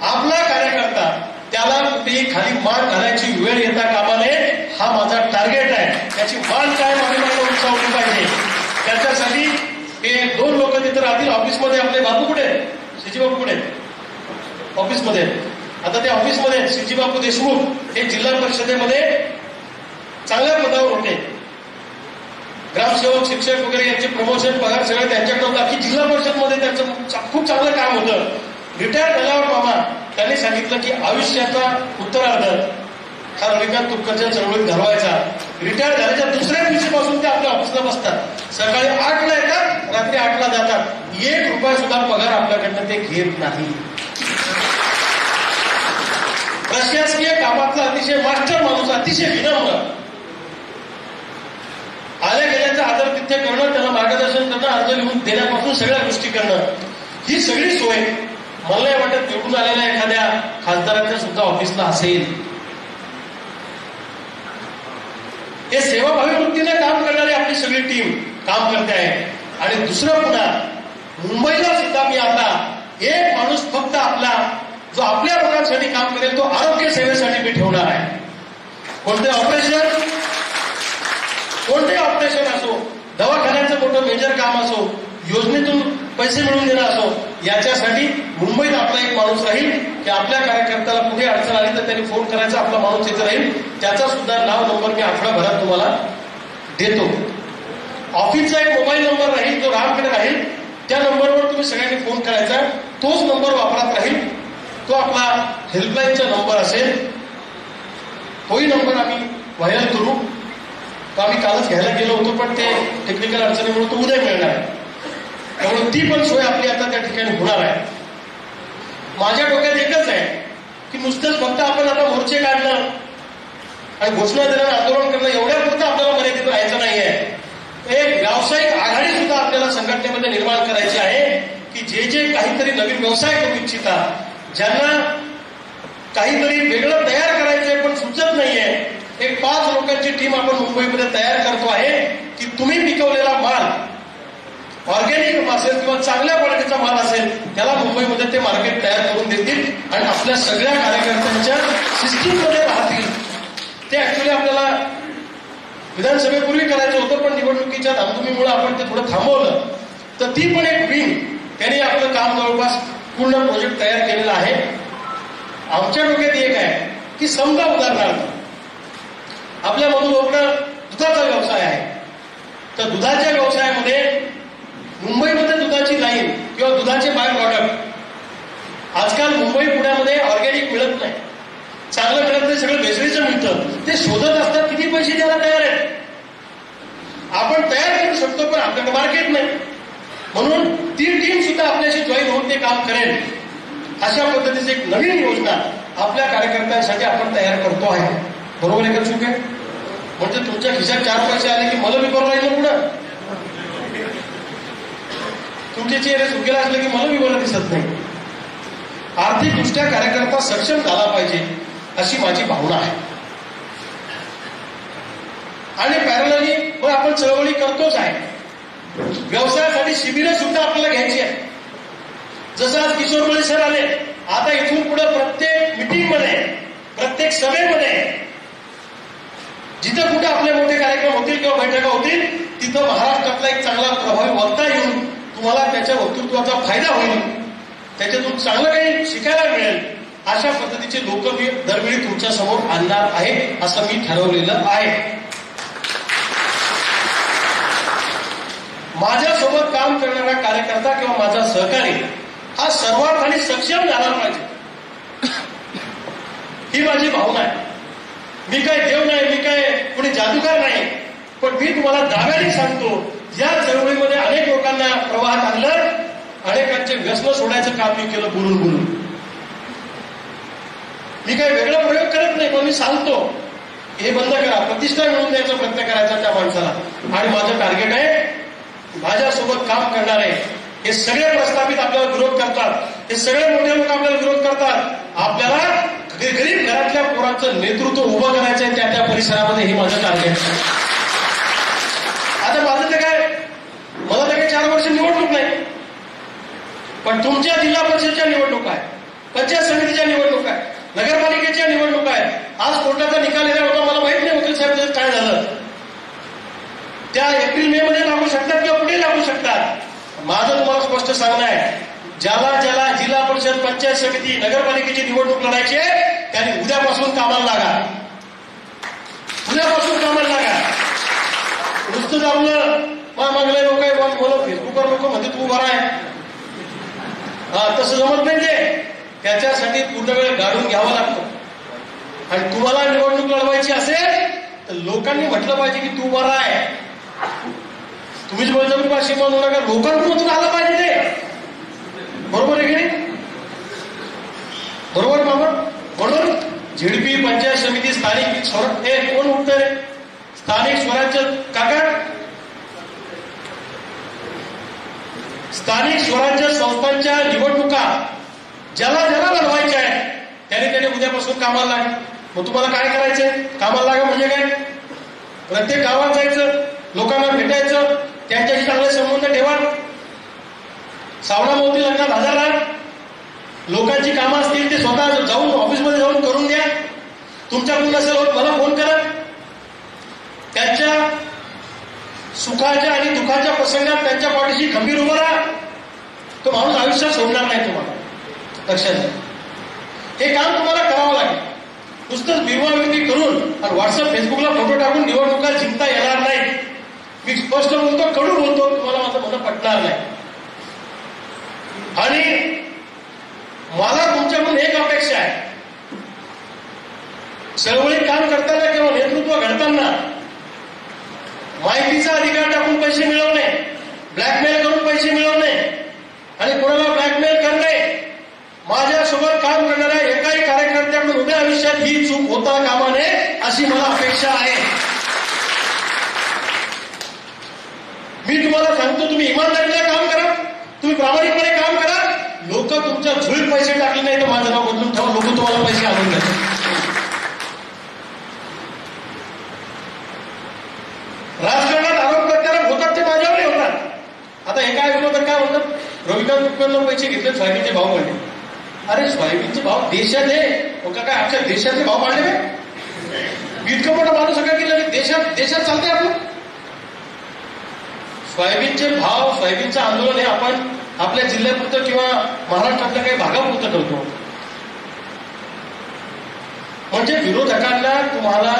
आपला कार्यकर्ता त्याला कुठेही खाली मान घालायची वेळ येता कामा नये, हा माझा टार्गेट आहे. त्याची मान काय मानवाला उंचावली पाहिजे. त्याच्यासाठी हे 2 लोक तिथे राहतील ऑफिसमध्ये. आपले बापू कुठे, सीजी बापू कुठे, ऑफिसमध्ये. आता ते ऑफिसमध्ये सीजी बापू देशमुख हे जिल्हा परिषदेमध्ये चांगल्या पदावर होते. ग्रामसेवक, शिक्षक वगैरे यांचे प्रमोशन, पगार सगळं त्यांच्याकडे होता की जिल्हा परिषदमध्ये त्यांचं खूप चांगलं काम होतं. रिटायर झाल्यावर मामा त्यांनी सांगितलं की आयुष्याचा उत्तरार्ध हा रविकांत तुपकरच्या चळवळीत घालवायचा. रिटायर झाल्याच्या दुसऱ्या दिवशीपासून ते आपल्या ऑफिसला बसतात. सकाळी 8ला येतात, रात्री 8ला जातात. 1 रुपया सुद्धा पगार आपल्याकडनं ते घेत नाही. प्रशासकीय कामातला अतिशय मास्टर माणूस, अतिशय विनम्र. आल्या गेल्याचा आदर तिथे करणं, त्यांना मार्गदर्शन करणं, अर्ज लिहून देण्यापासून सगळ्या गोष्टी करणं, ही सगळी सोय मला नाही वाटत निवडून आलेल्या एखाद्या खासदाराच्या सुद्धा ऑफिसला असेल. हे सेवाभावी वृत्तीने काम करणारी आपली सगळी टीम काम करते आहे. आणि दुसरं पुन्हा मुंबईला सुद्धा मी आता एक माणूस फक्त आपला जो आपल्या लोकांसाठी काम करेल तो आरोग्य सेवेसाठी मी ठेवणार आहे. कोणते ऑपरेशन असो, दवाखान्याचं मोठं मेजर काम असो, योजनेतून पैसे मिळवून देणं असो, याच्यासाठी मुंबईत आपला एक माणूस राहील की आपल्या कार्यकर्त्याला कुठे अडचण आली तर त्यांनी फोन करायचा, आपला माणूस इथे राहील. त्याचा सुद्धा नाव नंबर मी आठवडाभरात तुम्हाला देतो. ऑफिसचा एक मोबाईल नंबर राहील, तो रामकडे राहील. त्या नंबरवर तुम्ही सगळ्यांनी फोन करायचा, तोच नंबर वापरात राहील. तो आपला हेल्पलाईनचा नंबर असेल. तोही नंबर आम्ही व्हायरल करू. तो आम्ही कालच घ्यायला गेलो होतो, पण ते टेक्निकल अडचणीमुळे तो उद्या मिळणार आहे. त्यामुळे ती पण सोय आपली आता त्या ठिकाणी होणार आहे. माझ्या डोक्यात एकच आहे की नुसतंच फक्त आपण आता मोर्चे काढणं आणि घोषणा देणं, आंदोलन करणं एवढ्यापुरतं आपल्याला मर्यादित राहायचं नाहीये. एक व्यावसायिक आघाडी सुद्धा आपल्याला संघटनेमध्ये निर्माण करायची आहे की जे काहीतरी नवीन व्यवसाय करू इच्छितात, ज्यांना काहीतरी वेगळं तयार करायचंय पण सुचत नाहीये, एक 5 लोकांची टीम आपण मुंबईमध्ये तयार करतो आहे की तुम्ही पिकवलेला माल ऑर्गॅनिक असेल किंवा चांगल्या क्वालिटीचा माल असेल त्याला मुंबईमध्ये ते मार्केट तयार करून देतील आणि आपल्या सगळ्या कार्यकर्त्यांच्या सिस्टीममध्ये राहतील. ते ऍक्च्युली आपल्याला विधानसभेपूर्वी करायचं होतं, पण निवडणुकीच्या धामधुमीमुळे आपण ते थोडं थांबवलं. तर ती पण एक विंग त्यांनी आपलं काम जवळपास पूर्ण प्रोजेक्ट तयार केलेला आहे. आमच्या डोक्यात एक आहे की समजा उदाहरणार्थ आपल्या मधुबाबूला दुधाचा व्यवसाय आहे, तर दुधाच्या व्यवसायामध्ये मुंबईमध्ये दुधाची लाईन किंवा दुधाचे बाय प्रॉडक्ट आजकाल मुंबई पुण्यामध्ये ऑर्गॅनिक मिळत नाही, चांगलं मिळत नाही, सगळं भेसळीचं मिळतं. ते शोधत असतात, किती पैसे द्यायला तयार आहेत. आपण तयार करू शकतो पण आपल्याकडे मार्केट नाही. म्हणून ती टीम सुद्धा आपल्याशी जॉईन होऊन ते काम करेल. अशा पद्धतीची एक नवीन योजना आपल्या कार्यकर्त्यांसाठी आपण तयार करतो आहे. बरोबर आहे का चूक आहे? म्हणजे तुमच्या खिशात 4 पैसे आले की मला बी बरं राहिलं पुढं. तुमचे चेहरे सुकेला असले की मला बी बरं दिसत नाही. आर्थिकदृष्ट्या कार्यकर्ता सक्षम झाला पाहिजे अशी माझी भावना आहे. आणि पॅरलली मग आपण चळवळी करतोच आहे. व्यवसायासाठी शिबिरं सुद्धा आपल्याला घ्यायची आहे. जसं आज किशोर कोळी सर आले, आता इथून पुढे प्रत्येक मिटिंगमध्ये, प्रत्येक सभेमध्ये, जिथं कुठे आपले मोठे कार्यक्रम होतील किंवा बैठका होतील, तिथं महाराष्ट्रातला एक चांगला प्रभावी वक्ता येऊन तुम्हाला त्याच्या वक्तृत्वाचा फायदा होईल, त्याच्यातून चांगलं काही शिकायला मिळेल. अशा पद्धतीचे लोक मी दरवेळी तुमच्या समोर आणणार आहे असं मी ठरवलेलं आहे. माझ्यासोबत काम करणारा कार्यकर्ता किंवा माझा सहकारी हा सर्वात आणि सक्षम झाला पाहिजे, ही माझी भावना आहे. मी काय देव नाही, मी काय कोणी जादूगार नाही, पण मी तुम्हाला दाव्याने सांगतो, या चळवळीमध्ये अनेक लोकांना प्रवाहात आणलं, अनेकांचे व्यसन सोडायचं काम मी केलं बोलून बोलून. मी काही वेगळा प्रयोग करत नाही, पण मी सांगतो हे बंद करा, प्रतिष्ठा मिळवून द्यायचा प्रयत्न करायचा त्या माणसाला. आणि माझं टार्गेट आहे, माझ्यासोबत काम करणारे हे सगळे प्रस्थापित आपल्याला विरोध करतात, हे सगळे मोठे लोक आपल्याला विरोध करतात. आपल्याला गरीब घरातल्या पोरांचं नेतृत्व उभं करायचं आहे त्या परिसरामध्ये, हे माझं टार्गेट आहे. आता माझं तर काय, मला तर काही 4 वर्ष निवडणूक नाही, पण तुमच्या जिल्हा परिषदेच्या निवडणूक आहे, पंचायत समितीच्या निवडणूक आहे, नगरपालिकेच्या निवडणूक आहे. आज कोर्टाचा निकाल येणार होता, मला माहित नाही वकील साहेब त्याच्यात काय झालं. त्या एप्रिल मे मध्ये लागू शकतात किंवा पुढे लागू शकतात. माझं तुम्हाला स्पष्ट सांगणं आहे, ज्याला ज्याला जिल्हा परिषद, पंचायत समिती, नगरपालिकेची निवडणूक लढायची आहे त्यांनी उद्यापासून कामाला लागा. उद्यापासून कामाला लागा. नुसतं जाऊन मागले लोक आहे, मला फेसबुकवर लोक म्हणते तू बरा आहे, तसं जमत नाही. ते त्याच्यासाठी पूर्ण वेळ गाडून घ्यावा लागतो. आणि तुम्हाला निवडणूक लढवायची असेल तर लोकांनी म्हटलं पाहिजे की तू बरा आहे. तुम्हीच बळजबरी भाषी म्हणू नका, लोकांकडून आलं पाहिजे ते. बरोबर आहे की नाही? बरोबर बाबा. म्हणून झेडपी, पंचायत समिती, स्थानिक स्वराज्य, कोण उठतंय स्थानिक स्वराज्य काका, स्थानिक स्वराज्य संस्थांच्या निवडणुका ज्याला ज्याला लढवायच्या आहेत त्याने उद्यापासून कामाला लागा. मग तुम्हाला काय करायचंय? कामाला लागा म्हणजे काय? प्रत्येक गावात जायचं, लोकांना भेटायचं, त्यांच्याशी चांगले संबंध ठेवा. श्रावणामोती लग्नात हजर राहा. लोकांची कामं असतील ते स्वतः जाऊन ऑफिसमध्ये जाऊन करून द्या. तुमच्याकडून नसेल होत मला फोन करा. त्यांच्या सुखाच्या आणि दुःखाच्या प्रसंगात त्यांच्या पाठीशी खंबीर उभं राहा. तो माणूस आयुष्यात सोडणार नाही तुम्हाला. लक्षात घ्या, हे काम तुम्हाला करावं लागेल. नुसतंच बिरवाविरवी करून आणि व्हॉट्सअप फेसबुकला फोटो टाकून निवडणुका जिंकता येणार नाही. मी स्पष्ट बोलतो, कडू बोलतो, तुम्हाला माझं म्हणणं पटणार नाही. आणि मला तुमच्याकडून एक अपेक्षा आहे. चळवळीत काम करताना किंवा नेतृत्व घडताना माहितीचा अधिकार टाकून पैसे मिळवणे, ब्लॅकमेल करून पैसे मिळवणे आणि कोणाला ब्लॅकमेल करणे, माझ्यासोबत काम करणाऱ्या एकाही कार्यकर्त्याकडून उद्या आयुष्यात ही चूक होता कामा नये अशी मला अपेक्षा आहे. मी तुम्हाला सांगतो, तुम्ही इमानदारीला काम करा, तुम्ही प्रामाणिकपणे काम करा. लोक तुमच्या झुळीत पैसे टाकले नाही तर माझं नाव बदलून ठेवा, लोक तुम्हाला पैसे आणून देतात. राजकारणात आरोप करताना होतात ते माझ्यावरही होतात. आता हे काय विरोधक काय म्हणतात, रविकांत तुपकरनं पैसे घेतले, सोयाबीनचे भाव वाढले. अरे सोयाबीनचे भाव देशात आहे, काय अख्ख्या देशातले भाव वाढले काय? इतकं मोठं माणूस सगळं केलं की देशात चालते आपलं. सोयाबीनचे भाव, सोयाबीनचं आंदोलन हे आपण आपल्या जिल्ह्यापुरतं किंवा महाराष्ट्रातल्या काही भागापुरतं करतो. म्हणजे विरोधकांना, तुम्हाला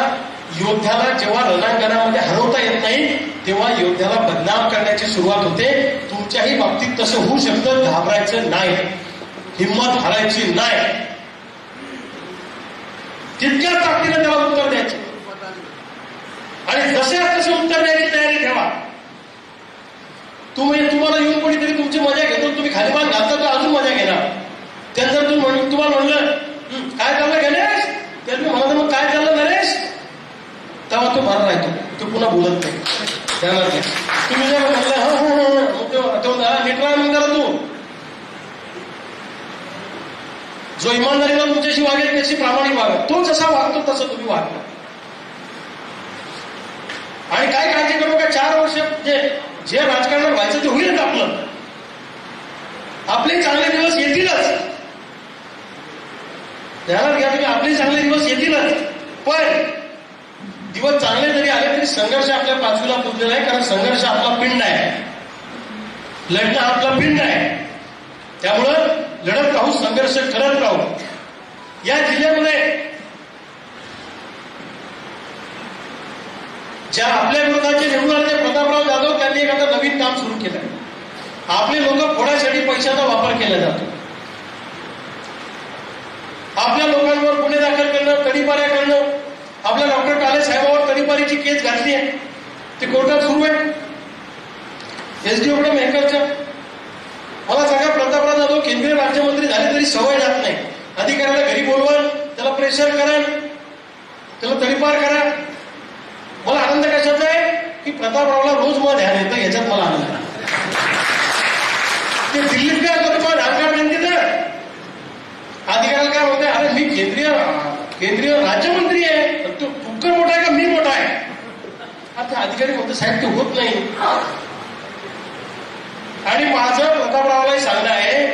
योद्ध्याला जेव्हा रणांगणामध्ये हरवता येत नाही तेव्हा योद्ध्याला बदनाम करण्याची सुरुवात होते. तुमच्याही बाबतीत तसं होऊ शकतं. घाबरायचं नाही, हिंमत हारायची नाही, तितक्या ताकदीने त्याला उत्तर द्यायचे आणि जसे तसे उत्तर द्यायची तयारी ठेवा. तुम्हाला येऊन कोणीतरी तुमची मजा घेतो, तुम्ही खाली मान घालता तर अजून मजा घेणार. त्यानंतर तुम्हाला म्हणलं काय चाललं गणेश, त्यांनी म्हणा मग काय चाललं गणेश, तेव्हा तो मार राहतो, तो पुन्हा बोलत नाही. तुम्ही जर म्हणलं नेटरा मग करा, तू जो इमानदारीला तुमच्याशी वागेल त्याची प्रामाणिक वागा. तो जसा वागतो तसं तुम्ही वागता. आणि काय काळजी करू का, 4 वर्ष जे राजकारणात व्हायचं ते होईलच आपलं. आपले चांगले दिवस येतीलच, ध्यानात घ्या तुम्ही, आपले चांगले दिवस येतीलच. पण दिवस चांगले जरी आले तरी संघर्ष आपल्या बाजूला पुजलेला आहे. कारण संघर्ष आपला पिंड आहे, लढणं आपला पिंड आहे. त्यामुळं लढत राहू, संघर्ष करत राहू. या जिल्ह्यामध्ये ज्या आपल्या विरोधाचे निवडून आले प्रतापराव जाधव, त्यांनी एक आता नवीन काम सुरू केलं. आपले लोक फोडासाठी पैशाचा वापर केला जातो. आपल्या लोकांवर गुन्हे दाखल करणं, तडीपाऱ्या करणं. आपल्या डॉक्टर काळे साहेबांवर तडीपारीची केस घातली आहे, ते कोर्टात सुरू आहे. एसडीओकडे मेहकरच्या मला सांगा, प्रतापराव जाधव केंद्रीय राज्यमंत्री झाले तरी सवय जात नाही. अधिकाऱ्याला घरी बोलवा, त्याला प्रेशर करा, त्याला तडीपार करा. मला आनंद कशाचा आहे की प्रतापरावला रोज मला ध्यान येतं, याच्यात मला आनंद आहे. ते दिल्लीत काय होतं, तुम्हाला ध्यान काय म्हणते ना, अधिकाऱ्याला काय म्हणते, अरे मी केंद्रीय राज्यमंत्री आहे, तो तुपकर मोठा आहे का मी मोठा आहे. आता अधिकारी म्हणतो साहेब ते होत नाही. आणि माझं प्रतापरावलाही सांगणं आहे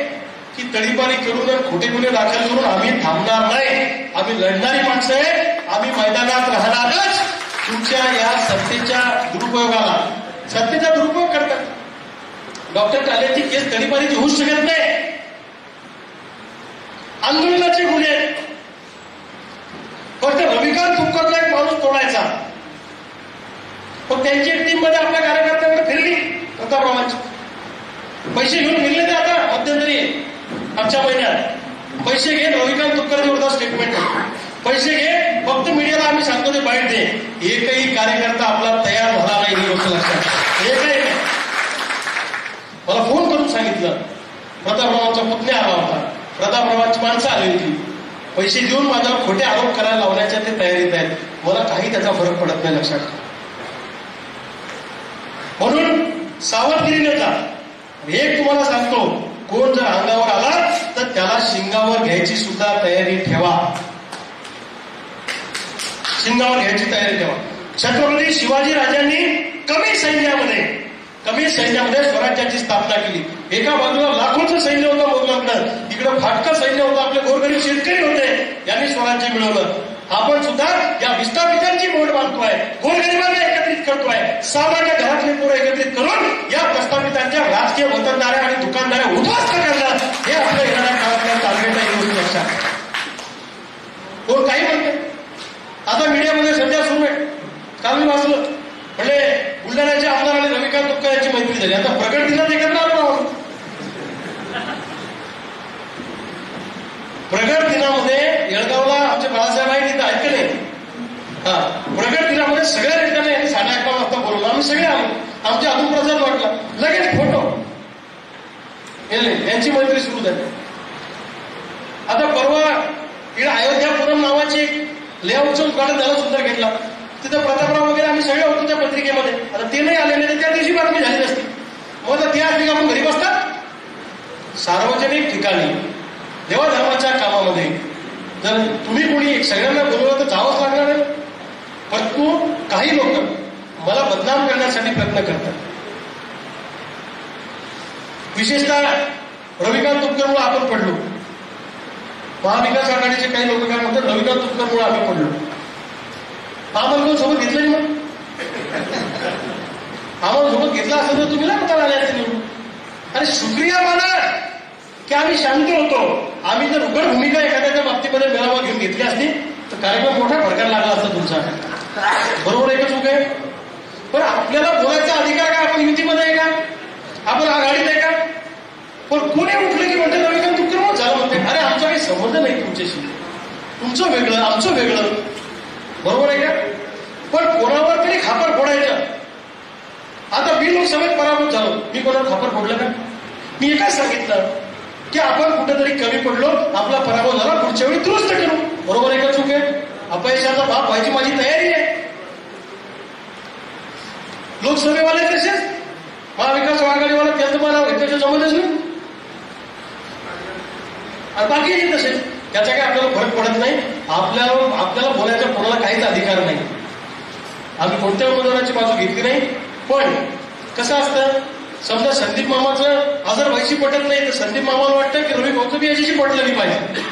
की तडीपारी करून खोटे गुन्हे दाखल करून आम्ही थांबणार नाही. आम्ही लढणारी माणसं आहे, आम्ही मैदानात राहणारच. तुमच्या या सत्तेच्या दुरुपयोगाला, सत्तेचा दुरुपयोग करतात. डॉक्टर कालेची केस तडीपारीची होऊच शकत नाही. आंदोलनाचे गुन्हे फक्त रविकांत तुपकरचा एक माणूस तोडायचा, पण त्यांची एक टीम मध्ये आपल्या कार्यकर्त्यांकडे फिरली प्रतापरावांची. पैसे घेऊन फिरले ते आता मध्यंतरी आजच्या महिन्यात पैसे घे, रविकांत तुपकरचे होता स्टेटमेंट, पैसे घे, फक्त मीडियाला आम्ही सांगतो ते बाईट दे. एकही कार्यकर्ता आपला तयार झाला नाही ही गोष्ट लक्षात. एकही मला फोन करून सांगितलं, प्रतापरावांचा पुतण्या आला होता, प्रतापरावांची माणसं आली होती, पैसे देऊन माझ्यावर खोटे आरोप करायला लावण्याच्या ते तयारीत आहेत. मला काही त्याचा फरक पडत नाही लक्षात. म्हणून सावधगिरीने जा. एक तुम्हाला सांगतो, कोण जर अंगावर आला तर त्याला शिंगावर घ्यायची सुद्धा तयारी ठेवा. शिंगावर घ्यायची तयारी ठेवा. छत्रपती शिवाजी राजांनी कमी सैन्यामध्ये स्वराज्याची स्थापना केली. एका बाजूला लाखोचं सैन्य होतं मोगलांकडं, इकडं फाटकं सैन्य होतं, आपले गोरगरीब शेतकरी होते, यांनी स्वराज्य मिळवलं. आपण सुद्धा या विस्थापितांची बोट बांधतोय, गोरगरिबांना एकत्रित करतोय, सामान्य घरातले पोरं एकत्रित करून या प्रस्थापितांच्या राजकीय वतनदाऱ्या आणि दुकानदाऱ्या उद्ध्वस्त करणं हे आपल्या येणाऱ्या काळातल्या टार्गेट आहे. गोष्टी लक्षात कोण काही म्हणते. आता मीडियामध्ये सध्या सुरू आहे, काल मी वाचलं, म्हणजे बुलढाण्याचे आमदार आणि रविकांत तुपकर यांची मैत्री झाली. आता प्रगट दिनात एकत्र आलो आहोत. प्रगट दिनामध्ये येळगावला आमचे बाळासाहेब आहेत, तिथं आहेत की नाही? प्रगट दिनामध्ये सगळ्या नेत्यांना यांनी 11:30 वाजता बोलवलं. आम्ही सगळे आलो. आमच्या अजून प्रसाद वाटला, लगेच फोटो, यांची मैत्री सुरू झाली. आता परवा इकडे अयोध्यापुरम नावाची एक लेआउटचं उद्घाटन झालं, सुंदर घेतला. तिथं प्रतापराव वगैरे आम्ही सगळे होतो त्या पत्रिकेमध्ये. आता ते नाही आले नाही, त्या दिवशी बातमी झाली नसती. मग आता ते आधी आपण घरी बसतात. सार्वजनिक ठिकाणी देवा धर्माच्या कामामध्ये जर तुम्ही कोणी सगळ्यांना बोलवलं तर जावंच लागणार आहे. परंतु काही लोक मला बदनाम करण्यासाठी प्रयत्न करतात. विशेषतः रविकांत तुपकरमुळे आपण पडलो. महाविकास आघाडीचे काही लोक काय म्हणतात, रविकांत तुपकरमुळे आम्ही पडलो. आम्हाला सोबत घेतलं नाही. मग आम्हाला सोबत घेतला असं तर तुम्ही ना पता आले असते निवडून. आणि शुक्रिया माना की आम्ही शांत होतो. आम्ही जर उघड भूमिका एखाद्याच्या बाबतीमध्ये मेळावा घेऊन घेतली असती तर कार्यक्रम मोठा भडकायला लागला असता तुमचा. बरोबर आहे का चूक आहे? पण आपल्याला बोलायचा अधिकार का? आपण युतीमध्ये आहे का? आपण आघाडीत आहे का? पण कोणी उठलं की म्हणते रविकांत तुपकर झालं म्हणते. अरे आमचा काही संबंध नाही तुमच्याशी. तुमचं वेगळं, आमचं वेगळं. बरोबर आहे का? पण कोणावर तरी खापर फोडायचं. आता मी लोकसभेत पराभूत झालो, मी कोणावर खापर फोडलं का? मी एकच सांगितलं की आपण कुठेतरी कमी पडलो, आपला पराभव झाला, पुढच्या वेळी दुरुस्त करू. बरोबर आहे का चूक आहे? अपयशाचा बाप व्हायची माझी तयारी आहे. लोकसभेवाले तसेच, महाविकास आघाडीवाला त्यांचं मला त्याच्या जमतच नाही, आणि बाकी तसेच. त्याचा काही आपल्याला फरक पडत नाही. आपल्याला बोलायचा कोणाला काहीच अधिकार नाही. आम्ही कोणत्या उमेदवाराची बाजू घेतली नाही. पण कसं असतं, समजा संदीप मामाचं हजर व्हायची पटत नाही तर संदीप मामाला वाटतं की रवी भाऊचं बी याच्याशी पटलं नाही पाहिजे,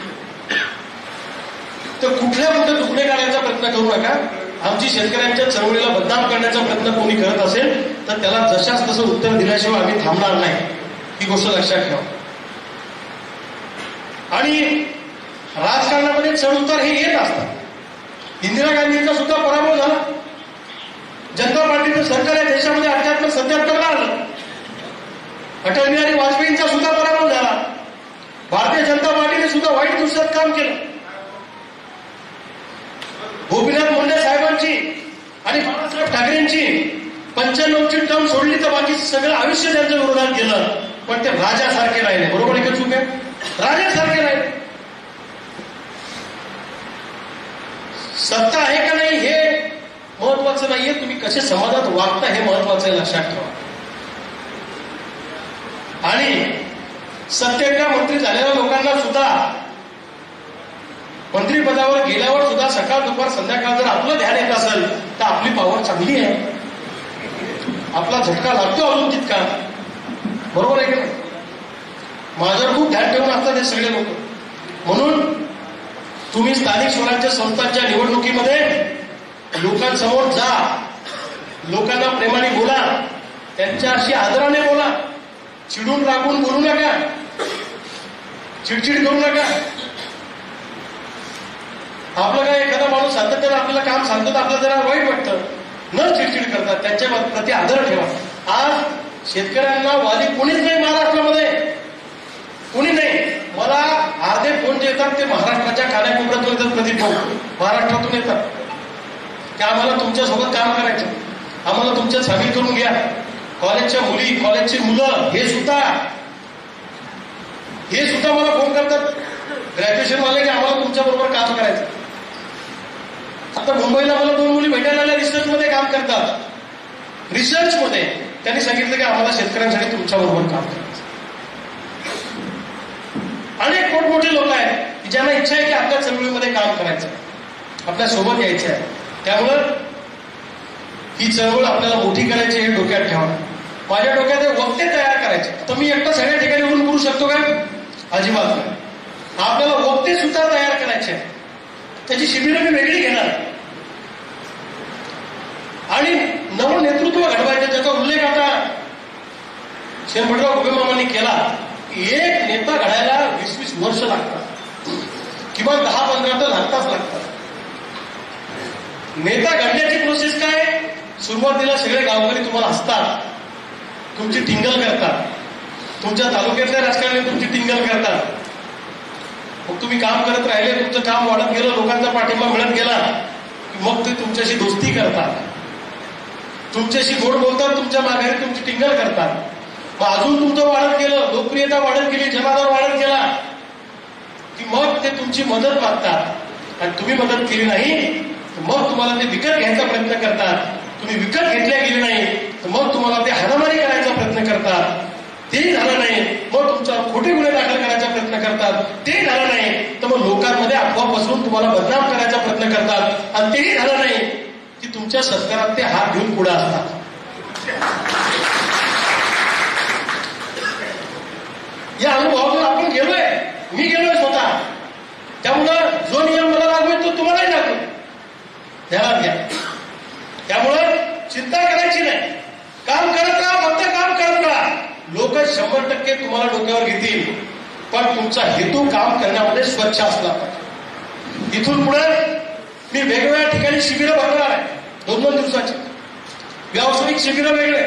तर कुठल्या तुकडे काढायचा प्रयत्न करू नका. आमची शेतकऱ्यांच्या चळवळीला बदनाम करण्याचा प्रयत्न कोणी करत असेल तर त्याला जशाच तसं उत्तर दिल्याशिवाय आम्ही थांबणार नाही, ही गोष्ट लक्षात ठेवा. आणि राजकारणामध्ये चढ उतार हे येत असतात. इंदिरा गांधींचा सुद्धा पराभव झाला. जनता पार्टीचं सरकार या देशामध्ये 78-77 आलं. अटल बिहारी वाजपेयींचा सुद्धा पराभव झाला. भारतीय जनता पार्टीने सुद्धा वाईट दिवसात काम केलं. गोपीनाथ मुंडे साहेबांची आणि बाळासाहेब ठाकरेंची 95ची टर्म सोडली तर बाकी सगळं आयुष्य त्यांच्या विरोधात गेलं. पण ते राजासारखे राहिले. बरोबर आहे का चूक आहे? राजासारखे राहिले. सत्ता आहे का नाही हे महत्वाचं नाहीये, तुम्ही कसे समाजात वागता हे महत्वाचं आहे, लक्षात ठेवा. आणि सत्तेच्या मंत्री झालेल्या लोकांना सुद्धा मंत्रिपदावर गेल्यावर सुद्धा सकाळ दुपार संध्याकाळ जर आपलं ध्यान येत असेल तर आपली पावर चांगली आहे. आपला झटका लागतो अजून तितका. बरोबर आहे का? माझ्यावर खूप ध्यान ठेवून असतात हे सगळे लोक. म्हणून तुम्ही स्थानिक स्वराज्य संस्थांच्या निवडणुकीमध्ये लोकांसमोर जा, लोकांना प्रेमाने बोला, त्यांच्याशी आदराने बोला, चिडून रागून बोलू नका, चिडचिड करू नका. आपलं काय एखादा माणूस सातत्यानं आपल्याला काम सांगतो तर आपल्याला जरा वाईट वाटतं, न चिडचिड करतात, त्यांच्या प्रति आदर ठेवा. आज शेतकऱ्यांना वादी कोणीच नाही महाराष्ट्रामध्ये, कोणी नाही. मला अर्धे फोन जे येतात ते महाराष्ट्राच्या कानाकोपऱ्यातून येतात, प्रदीप भाऊ महाराष्ट्रातून येतात की आम्हाला तुमच्यासोबत काम करायचं, आम्हाला तुमच्यात सामील करून घ्या. कॉलेजच्या मुली, कॉलेजची मुलं हे सुद्धा मला फोन करतात, ग्रॅज्युएशन वाले, की आम्हाला तुमच्या बरोबर काम करायचं. आता मुंबईला मला 2 मुली भेटायला आल्या, रिसर्चमध्ये काम करतात. रिसर्चमध्ये त्यांनी सांगितलं की आम्हाला शेतकऱ्यांसाठी तुमच्या बरोबर काम करायचं. अनेक मोठमोठे लोक आहेत की ज्यांना इच्छा आहे की आपल्या चळवळीमध्ये काम करायचं, आपल्या सोबत यायचं आहे. त्यामुळं ही चळवळ आपल्याला मोठी करायची हे डोक्यात ठेवा. माझ्या डोक्यात हे वक्ते तयार करायचे. तर मी एकटा सगळ्या ठिकाणी येऊन करू शकतो काय? अजिबात नाही. आपल्याला वक्ते सुद्धा तयार करायचे. त्याची शिबिरं मी वेगळी घेणार आणि नवं नेतृत्व घडवायचं, ज्याचा उल्लेख आता शेरपटराव गोगेमामांनी केला. एक नेता घडायला 20-20 वर्ष लागतात, किंवा 10-15 तर लागतात. नेता घडण्याची प्रोसेस काय? सुरुवातीला सगळे गावकरी तुम्हाला हसतात, तुमची टिंगल करतात, तुमच्या तालुक्यातल्या राजकारणी तुमची टिंगल करतात. मग तुम्ही काम करत राहिले, तुमचं काम वाढत गेलं, लोकांचा पाठिंबा मिळत गेला, मग ते तुमच्याशी दोस्ती करतात, तुमच्याशी गोड बोलतात, तुमच्या माघारी तुमची टिंगल करतात. मग अजून तुमचं वाढत गेलं, लोकप्रियता वाढत गेली, जनाधार वाढत गेला की मग ते तुमची मदत मागतात. आणि तुम्ही मदत केली नाही मग तुम्हाला ते विकत घ्यायचा प्रयत्न करतात. तुम्ही विकत घेतल्या गेले नाही तर मग तुम्हाला ते हाणामारी करायचा प्रयत्न करतात. तेही झालं नाही मग तुमच्यावर खोटे गुन्हे दाखल करायचा प्रयत्न करतात. तेही झालं नाही तर मग लोकांमध्ये अफवा पसरून तुम्हाला बदनाम करायचा प्रयत्न करतात. आणि तेही झालं नाही की तुमच्या सरकारात ते हात घेऊन पुढे असतात. या अनुभवातून आपण गेलोय, मी गेलोय स्वतः. त्यामुळं जो नियम मला लागू आहे तो तुम्हालाही लागू, ध्यानात घ्या. त्यामुळं चिंता करायची नाही, काम करत राहा, फक्त काम करत राहा. लोक 100% तुम्हाला डोक्यावर घेतील, पण तुमचा हेतू काम करण्यामध्ये स्वच्छ असला पाहिजे. इथून पुढे मी वेगवेगळ्या ठिकाणी शिबिरं भरणार आहे, 2-2 दिवसाची. व्यावसायिक शिबिरं वेगळे,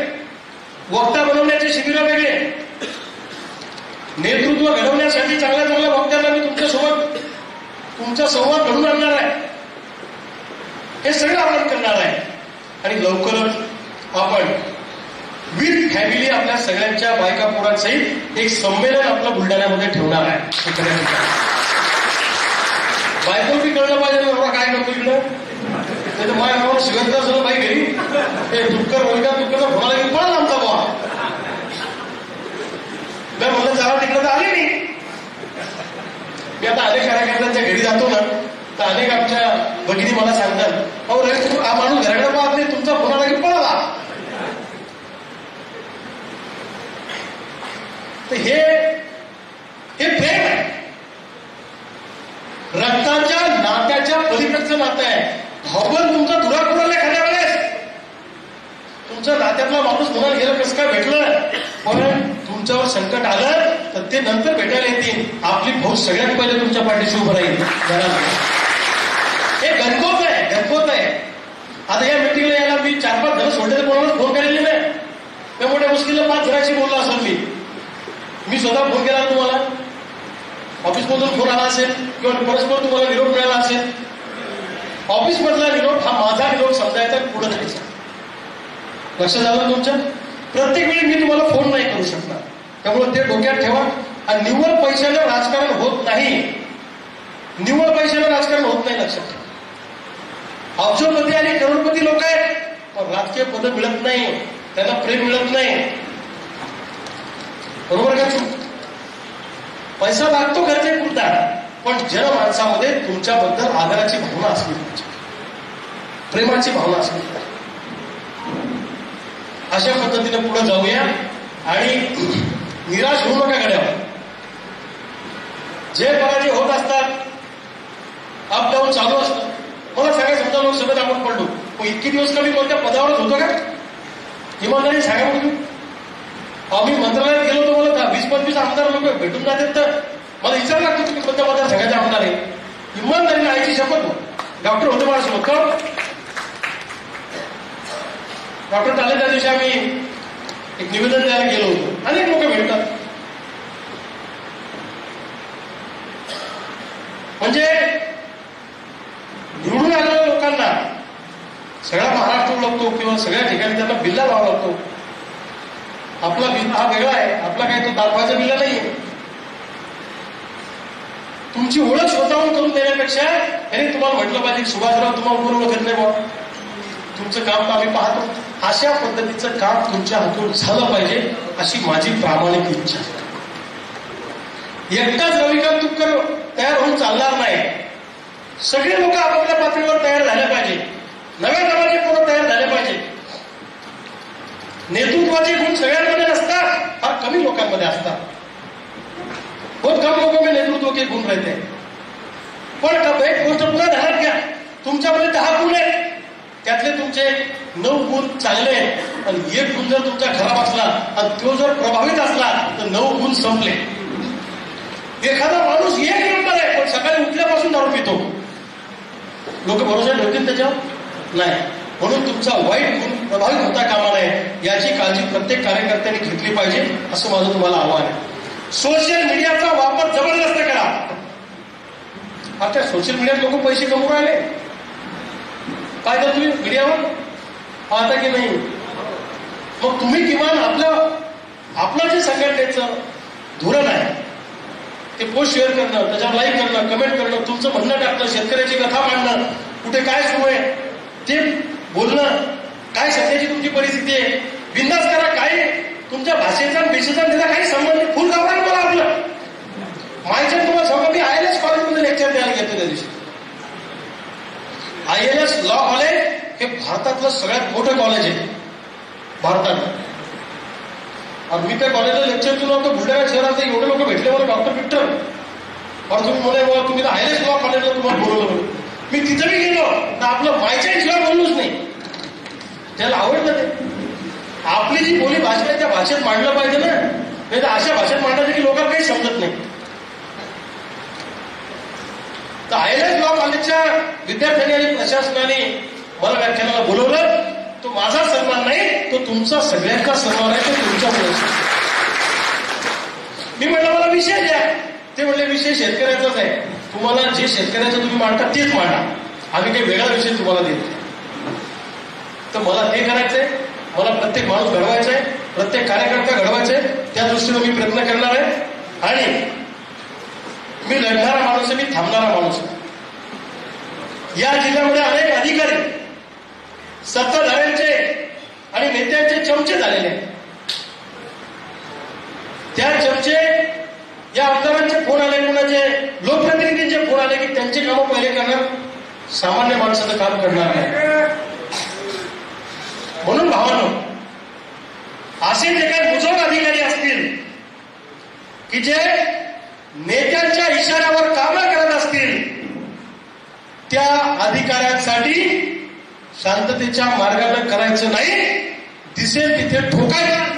वक्ता बनवण्याचे शिबिरं वेगळे. नेतृत्व घडवण्यासाठी चांगल्या वक्त्यांना मी तुमच्यासोबत तुमचा संवाद घडून आणणार आहे. हे सगळं आपण करणार आहे. आणि लवकरच आपण विथ फॅमिली आपल्या सगळ्यांच्या बायका पोरांसहित एक संमेलन आपलं बुलढाण्यामध्ये ठेवणार आहे. बायको बी कळलं पाहिजे बाबा काय करतो इकडं. नाही तर माझ्या नावाला शिवंता झालं बाई घरी, हे दुःखर मुलगा तुमच्या फोनाला घेऊन पळाला आमचा बुवा. मी म्हणलं जरा तिकडं तर आले नाही. मी आता अनेक कार्यकर्त्यांच्या घरी जातो ना, तर अनेक आमच्या भगिनी मला सांगतात, अहो रे हा माणूस घराकडे पाहत नाही, तुमचा फोनाला घेऊन पळाला. तर हे प्रेम आहे, रक्ताच्या नात्याच्या पलीकडचं नातं आहे. भावबल तुमचा धुराकुराला एखाद्या वेळेस तुमच्या नात्यातला माणूस कोणाला गेलं कसं काय भेटलं, पण तुमच्यावर संकट आलं तर ते नंतर भेटायला येतील. आपली फौज सगळ्यात पहिले तुमच्या पाठीशी उभं राहील. हे गणगोत आहे, गणगोत आहे. आता या मिटिंगला यायला मी 4-5 जण सोडले तर कोणाला फोन करायला नाही. त्या मोठ्या मुश्किलला 5 जणांशी बोललो असेल मी स्वतः फोन केला तुम्हाला, ऑफिसमधून फोन आला असेल किंवा परस्पर तुम्हाला निरोप मिळाला असेल. ऑफिसमधला निरोप हा माझा निरोप समजायचा, पुढे जायचा. लक्षात आलं तुमच्या? प्रत्येक वेळी मी तुम्हाला फोन नाही करू शकणार, त्यामुळे ते डोक्यात ठेवा. आणि निव्वळ पैशानं राजकारण होत नाही, निव्वळ पैशानं राजकारण होत नाही, लक्षात ठेवा. अब्जोपती आणि करोडपती लोक आहेत, पण राजकीय पदं मिळत नाही, त्यांना प्रेम मिळत नाही. बरोबर का चूक? पैसा लागतो गरजेपुरता, पण जनमानसामध्ये तुमच्याबद्दल आदराची भावना असली पाहिजे, प्रेमाची भावना असली पाहिजे. अशा पद्धतीने पुढे जाऊया आणि निराश होऊ नका गड्यावर. जे पराजय होत असतात, अप डाऊन चालू असतं. मला सांगा, समजा लोकसभेत आपण पडलो, मग इतके दिवस कमी कोणत्या पदावरच होतो का? इमानदारी सांगा बघू. आम्ही मंत्रालयात गेलो तर मला 20-25 आमदार लोक भेटून जातात, तर मला विचार लागतो तुम्ही कोणत्या पदावर सांगायचे आमदार आहे. इमानदारीने आईची शपथ. डॉक्टर होतो माझ्यासोबत का? डॉक्टर टाले त्या दिवशी आम्ही एक निवेदन द्यायला गेलो होतो. अनेक लोक भेटतात. म्हणजे निवडून आलेल्या लोकांना सगळा महाराष्ट्र ओळखतो किंवा सगळ्या ठिकाणी त्यांना बिल्ला लावा लागतो. आपला बिल्ला हा वेगळा आहे, आपला काही तो दाखवायचा बिल्ला नाहीये. तुमची ओळख स्वतःहून करून देण्यापेक्षा यांनी तुम्हाला म्हटलं पाहिजे, सुभाषराव तुम्हाला कोण ओळखत नाही बाबा, तुमचं काम आम्ही पाहतो. अशा पद्धतीचं काम तुमच्या हातून झालं पाहिजे, अशी माझी प्रामाणिक इच्छा आहे. एकटाच रविकांत तुपकर तयार होऊन चालणार नाही. सगळे लोक आपापल्या पातळीवर तयार झाले पाहिजे, नव्या नावाचे पोरं तयार झाले पाहिजे. नेतृत्वाचे गुण सगळ्यांमध्ये नसतात, फार कमी लोकांमध्ये असतात. बहुत कम लोगों में नेतृत्व के गुण रहते हैं. पण एक गोष्ट पुन्हा ध्यानात घ्या, तुमच्यामध्ये 10 गुण आहेत, त्यातले तुमचे 9 गुण चांगले आहेत आणि 1 गुण जर तुमचा खराब असला आणि तो जर प्रभावित असला तर 9 गुण संपले. एखादा माणूस 1 नंबर आहे पण सकाळी उठल्यापासून दारू पितो, लोक भरोसा ठेवतील त्याच्यावर? नाही. म्हणून तुमचा वाईट गुण प्रभावित होता कामा नये याची काळजी प्रत्येक कार्यकर्त्यांनी घेतली पाहिजे, असं माझं तुम्हाला आव्हान आहे. सोशल मीडियाचा वापर जबरदस्त करा. आता सोशल मीडियात लोक पैसे कमवून राहिले, काय तर तुम्ही मीडियावर पाहता की नाही? मग तुम्ही किमान आपलं जे संघटनेचं धोरण आहे ते पोस्ट शेअर करणं, त्याच्यावर लाईक करणं, कमेंट करणं, तुमचं म्हणणं टाकणं, शेतकऱ्याची कथा मांडणं, कुठे काय सुरू आहे ते बोलणं, काय सध्याची तुमची परिस्थिती आहे, बिंदास करा. काय तुमच्या भाषेचा भाषेचा त्याचा काही संबंध नाही. फुल गावरान बोला आपलं. मायच्या तुम्हाला सांगा, मी ILS कॉलेजमध्ये लेक्चर द्यायला घेतो त्या दिवशी. ILS लॉ कॉलेज हे भारतातलं सगळ्यात मोठं कॉलेज आहे भारतात. आणि मी त्या कॉलेजला लेक्चर केलं होतं बुलढाणा शहरात. एवढे लोक भेटले मला, डॉक्टर विक्टर, और तुम्ही म्हणे तुम्ही ILS लॉ कॉलेजला तुम्हाला बोलवलं म्हणून. मी तिथं मी गेलो तर आपलं मायच्या शिवाय बोललोच नाही. त्याला आवडलं ते. आपली जी बोली भाषा आहे त्या भाषेत मांडलं पाहिजे ना, नाही तर अशा भाषेत मांडायचं की लोकांना काही समजत नाही. तर ILS लॉ कॉलेजच्या विद्यार्थ्यांनी आणि प्रशासनाने मला व्याख्यानाला बोलवलं. तो माझा सन्मान नाही, तो तुमचा सगळ्यांचा सन्मान आहे, तो तुमच्यामुळे. मी म्हटलं मला विषय द्या. ते म्हणले विषय शेतकऱ्याचाच आहे, तुम्हाला जे शेतकऱ्याचं तुम्ही मांडता तेच मांडा, आम्ही काही वेगळा विषय तुम्हाला देतो. तर मला ते करायचंय, मला प्रत्येक माणूस घडवायचा आहे, प्रत्येक कार्यकर्ता घडवायचा आहे, त्या दृष्टीने मी प्रयत्न करणार आहे. आणि मी लढणारा माणूस आहे, मी थांबणारा माणूस आहे. या जिल्ह्यामध्ये अनेक अधिकारी सत्ताधाऱ्यांचे आणि नेत्यांचे चमचे झालेले आहेत. त्या चमचे या आमदारांचे फोन आले, कुणाचे लोकप्रतिनिधींचे फोन आले की त्यांचे कामं पहिले करणार, सामान्य माणसाचं काम करणार नाही. म्हणून भावांनो, असे जे काही बुजुर्ग अधिकारी असतील की जे नेत्यांच्या इशाऱ्यावर कामं करत असतील, त्या अधिकाऱ्यांसाठी शांततेच्या मार्गाने करायचं नाही, दिसेल तिथे ठोकायचं.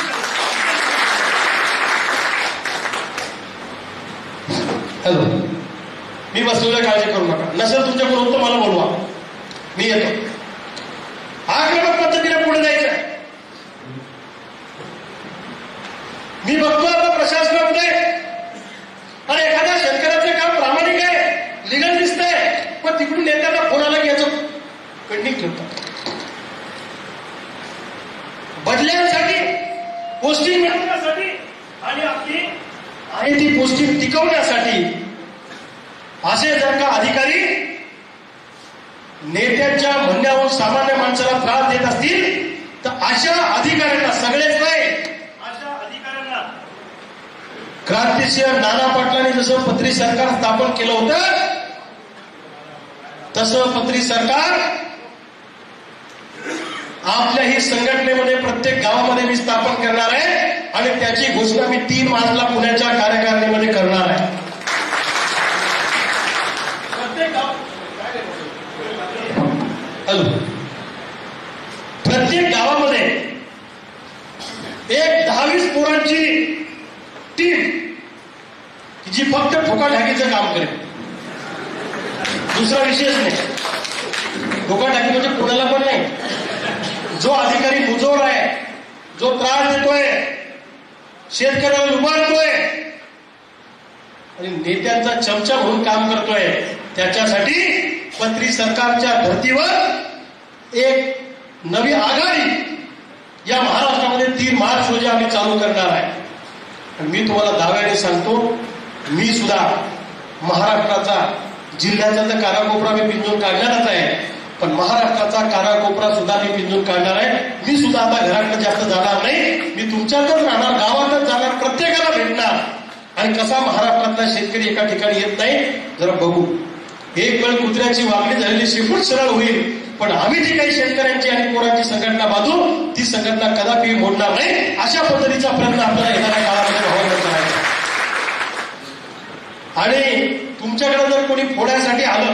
हॅलो, मी बसलेलं, काळजी करू नका. नसेल तुमच्याकडून होतं मला बोलवा, मी येतो. आक्रमक पद्धतीने पुढे जायचं. मी बघतो आता प्रशासनामध्ये आणि एखाद्या शेतकऱ्याचे काम प्रामाणिक आहे, लिगल दिसतंय, पण तिकडून नेत्यांना फोन आला की याचं पेंडिंग ठेवतात. बदल्यांसाठी, पोस्टिंग मिळवण्यासाठी आणि आपली आहे ती पोस्टिंग टिकवण्यासाठी असे जर का अधिकारी नेत्यांच्या म्हणण्यावरून सामान्य माणसाला त्रास देत असतील तर अशा अधिकाऱ्यांना, सगळेच नाही, अशा अधिकाऱ्यांना क्रांतिसिंह नाना पाटलांनी जसं पत्री सरकार स्थापन केलं होतं तसं पत्री सरकार आपल्याही संघटनेमध्ये प्रत्येक गावामध्ये मी स्थापन करणार आहे आणि त्याची घोषणा मी 3 मार्चला पुण्याच्या कार्यकारिणीमध्ये करणार आहे. प्रत्येक गावामध्ये एक 10-20 पोरांची टीम जी फक्त ठोकाठाकीचं काम करेल, दुसरा विशेष नाही. ठोकाठाकी म्हणजे कोणाला पण नाही. जो अधिकारी मुजोर आहे, जो त्रास देतोय, शेतकऱ्याला लुबाडतोय आणि नेत्यांचा चमचा म्हणून काम करतोय, त्याच्यासाठी पत्री सरकारच्या धर्तीवर एक नवी आघाडी या महाराष्ट्रामध्ये 3 मार्च रोजी आम्ही चालू करणार आहे. मी तुम्हाला दाव्याने सांगतो, मी सुद्धा महाराष्ट्राचा, जिल्ह्याचा तर कानाकोपरा मी पिंजून काढणारच आहे, पण महाराष्ट्राचा कानाकोपरा सुद्धा मी पिंजून काढणार आहे. मी सुद्धा आता घराकडे जास्त जाणार नाही, मी तुमच्यातच राहणार, गावातच जाणार, प्रत्येकाला भेटणार आणि कसा महाराष्ट्रातला शेतकरी एका ठिकाणी येत नाही जरा बघू. एक वेळ कुत्र्याची वाकडी झालेली शेपूट सरळ होईल, पण आम्ही जी काही शेतकऱ्यांची आणि पोरांची संघटना बांधू ती संघटना कदापि मोडणार नाही. अशा पद्धतीचा प्रयत्न आपल्याला येणाऱ्या काळामध्ये भावांतर करायचा. आणि तुमच्याकडे जर कोणी फोडायसाठी आलं,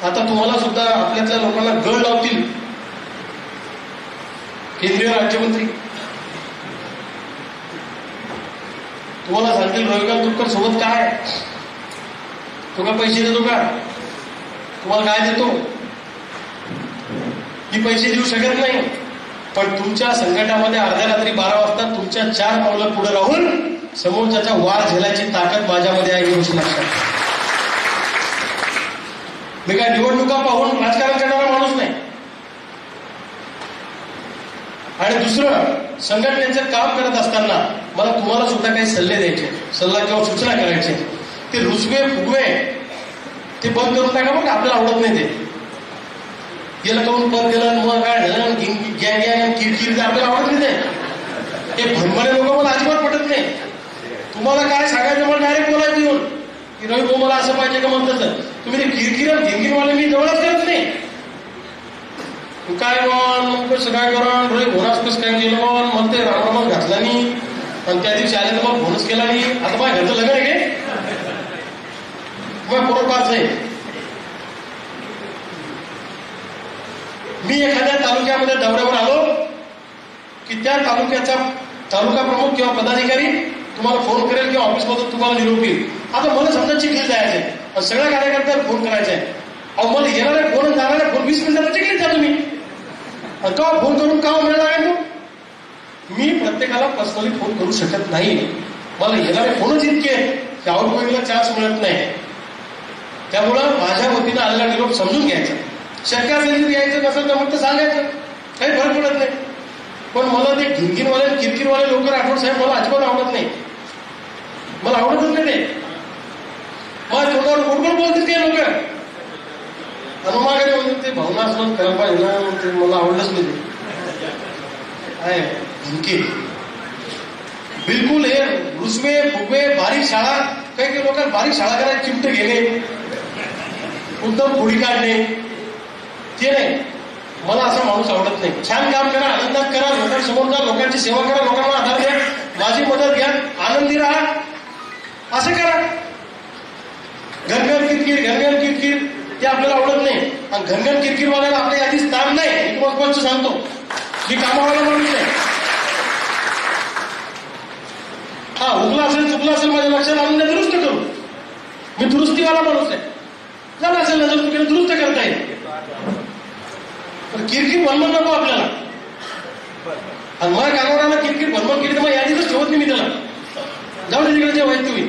आता तुम्हाला सुद्धा आपल्यातल्या लोकांना गळ लावतील केंद्रीय राज्यमंत्री, तुम्हाला सांगतील रविकांत तुपकर सोबत काय, तो का पैसे देतो का, तुम्हाला काय देतो, मी पैसे देऊ शकत नाही. पण तुमच्या संकटामध्ये अर्ध्या रात्री 12 वाजता तुमच्या 4 पावलं पुढे राहून समोरच्याचा वार झेलायची ताकद माझ्यामध्ये आहे, ही गोष्ट लक्षात. मी काय निवडणुका पाहून राजकारण करणारा माणूस नाही. आणि दुसरं, संघटनेचं काम करत असताना मला तुम्हाला सुद्धा काही सल्ले द्यायचे, सल्ला किंवा सूचना करायचे. ते रुसवे फुगवे ते बंद करून टाका, मग आपल्याला आवडत नाही. ते गेलं करून बंद केलं, मग काय झालं, किरकिर आपल्याला आवडत नाही. ते भरमरे लोक मला अजिबात पटत नाही. तुम्हाला काय सांगायचं मला डायरेक्ट बोलायचं येऊन की रवी भाऊ मला असं पाहिजे का म्हणतात. तुम्ही ते किरकिर गिरगिरवाले मी जवळच करत नाही. काय मग कसं काय करा रवी भोनास कसं काय केलं मग ते रामरामच घातला नाही, आणि त्या दिवशी आले तर मग भोनस केला नाही. आता माझ्या घरचं लग्न आहे गे मग बरोबरच आहे. मी एखाद्या तालुक्यामध्ये दौऱ्यावर आलो की त्या तालुक्याचा तालुका प्रमुख किंवा पदाधिकारी तुम्हाला फोन करेल किंवा ऑफिसमधून तुम्हाला निरोप येईल. आता मला समजा चिखलीत जायचंय, सगळ्या कार्यकर्त्याला फोन करायचा आहे. अहो मला येणारे फोन जाणारे फोन 20 मिनिटाला चिखलीत जा तुम्ही, का फोन करून का मिळणार आहे. मी प्रत्येकाला पर्सनली फोन करू शकत नाही. मला येणारे फोनच इतके की आउटगोईंगला चान्स मिळत नाही. त्यामुळं माझ्या वतीनं आलेला निरोप समजून घ्यायचा. शक्य असेल जर यायचं नसेल तर मग सांगायचं, काही फरक पडत नाही. पण मला ते गिरगिरवाले किरकिरवाले लोक राठोड साहेब मला अजिबात आवडत नाही. मला आवडतच नाही ते. मला तोंडावर गोडगोड बोलतील ते लोक, अनुमागाने म्हणून ते भावना असं करायला पाहिजे ना, ते मला आवडलंच नाही. आहे धमकी बिलकुल. हे रुसवे फुगवे बारीक शाळा, काही काही लोकांना बारीक शाळा करायला चिमटे घेणे, उत्तम खोडी काढणे, ते नाही. मला असा माणूस आवडत नाही. छान काम करा, आनंदात करा, लोकांसमोर जा, लोकांची सेवा करा, लोकांना आधार द्या, माझी मदत घ्या, आनंदी राहा, असं करा. घनघन किरकिर ते आपल्याला आवडत नाही. आणि घनघन किरकिरवाल्याला आपल्या यादी स्थान नाही, मी तुम्हाला स्पष्ट सांगतो. मी कामावाला माणूस आहे. हा उगला असेल चुकला असेल माझ्या लक्षात आणून दुरुस्त करू. मी दुरुस्तीवाला माणूस आहे. झालं असेल नजर चुकीने दुरुस्त करता येईल. पण किरकिर भनमन नको आपल्याला. आणि मला कामावराला किरकिर भनमन केली तर मग यादीतच ठेवत नाही मी त्याला. जाऊ दे तिकडे जे व्हायचं तुम्ही.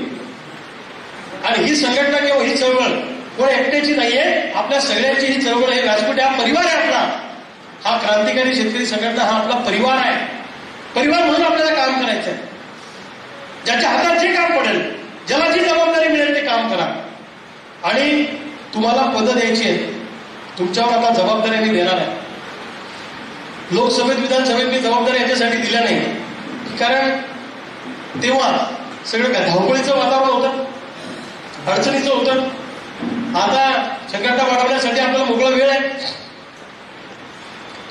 आणि ही संघटना किंवा ही चळवळ कोण एकट्याची नाहीये, आपल्या सगळ्यांची ही चळवळ आहे. राजकोट हा परिवार आहे आपला. हा क्रांतिकारी शेतकरी संघटना हा आपला परिवार आहे. परिवार म्हणून आपल्याला काम करायचं आहे. ज्याच्या हातात जे काम पडेल, ज्याला जी जबाबदारी मिळेल ते काम करा. आणि तुम्हाला पदं द्यायची आहेत, तुमच्यावर आता जबाबदारी मी देणार आहे. लोकसभेत विधानसभेत मी जबाबदारी याच्यासाठी दिल्या नाही, कारण तेव्हा सगळं धावपळीचं वातावरण होतं, अडचणीचं होतं. आता संघटना वाढवण्यासाठी आपल्याला मोकळा वेळ आहे.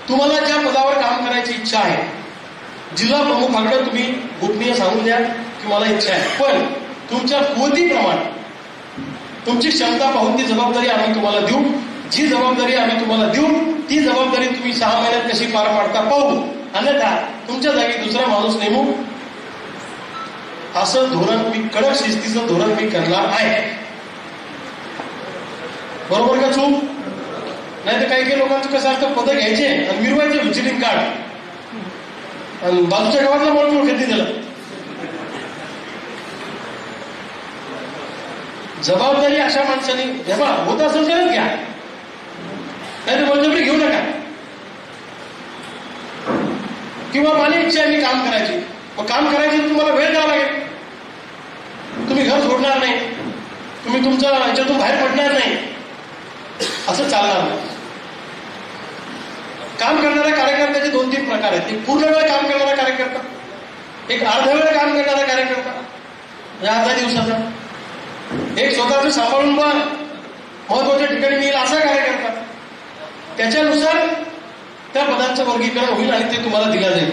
तुम्हाला ज्या पदावर काम करायची इच्छा आहे, जिल्हा प्रमुखाकडे तुम्ही गोपनीय सांगून द्या की मला इच्छा आहे, पण तुमच्या कुवतीप्रमाणे तुमची क्षमता पाहून ती जबाबदारी आम्ही तुम्हाला देऊ. जी जबाबदारी आम्ही तुम्हाला देऊ ती जबाबदारी तुम्ही 6 महिन्यात कशी पार पाडता पाहू, अन्यथा तुमच्या जागी दुसरा माणूस नेमू. असं धोरण मी, कडक शिस्तीचं धोरण मी करणार आहे. बरोबर का चूक? नाही तर काही काही लोकांचं कसं असतं, पदं घ्यायचे आणि मिरवायचे व्हिजिटिंग कार्ड, आणि बाजूच्या गावातला माणूस ओळखत नाही त्याला. जबाबदारी अशा माणसाने जेव्हा होत असेल तरच घ्या, नाही तर बळजबरी घेऊ नका. किंवा मला इच्छा आहे मी काम करायची, मग काम करायची तुम्हाला वेळ द्यावा लागेल. तुम्ही घर सोडणार नाही, तुम्ही तुमच्या याच्यातून बाहेर पडणार नाही, असं चालणार नाही. काम करणाऱ्या कार्यकर्त्याचे 2-3 प्रकार आहेत. एक पूर्ण वेळ काम करणारा कार्यकर्ता, एक अर्धा वेळ काम करणारा कार्यकर्ता, म्हणजे अर्धा दिवसाचा, एक स्वतःच सांभाळून पण महत्वाच्या ठिकाणी मी येईल असा कार्यकर्ता, त्याच्यानुसार त्या पदांचं वर्गीकरण होईल आणि ते तुम्हाला दिलं जाईल.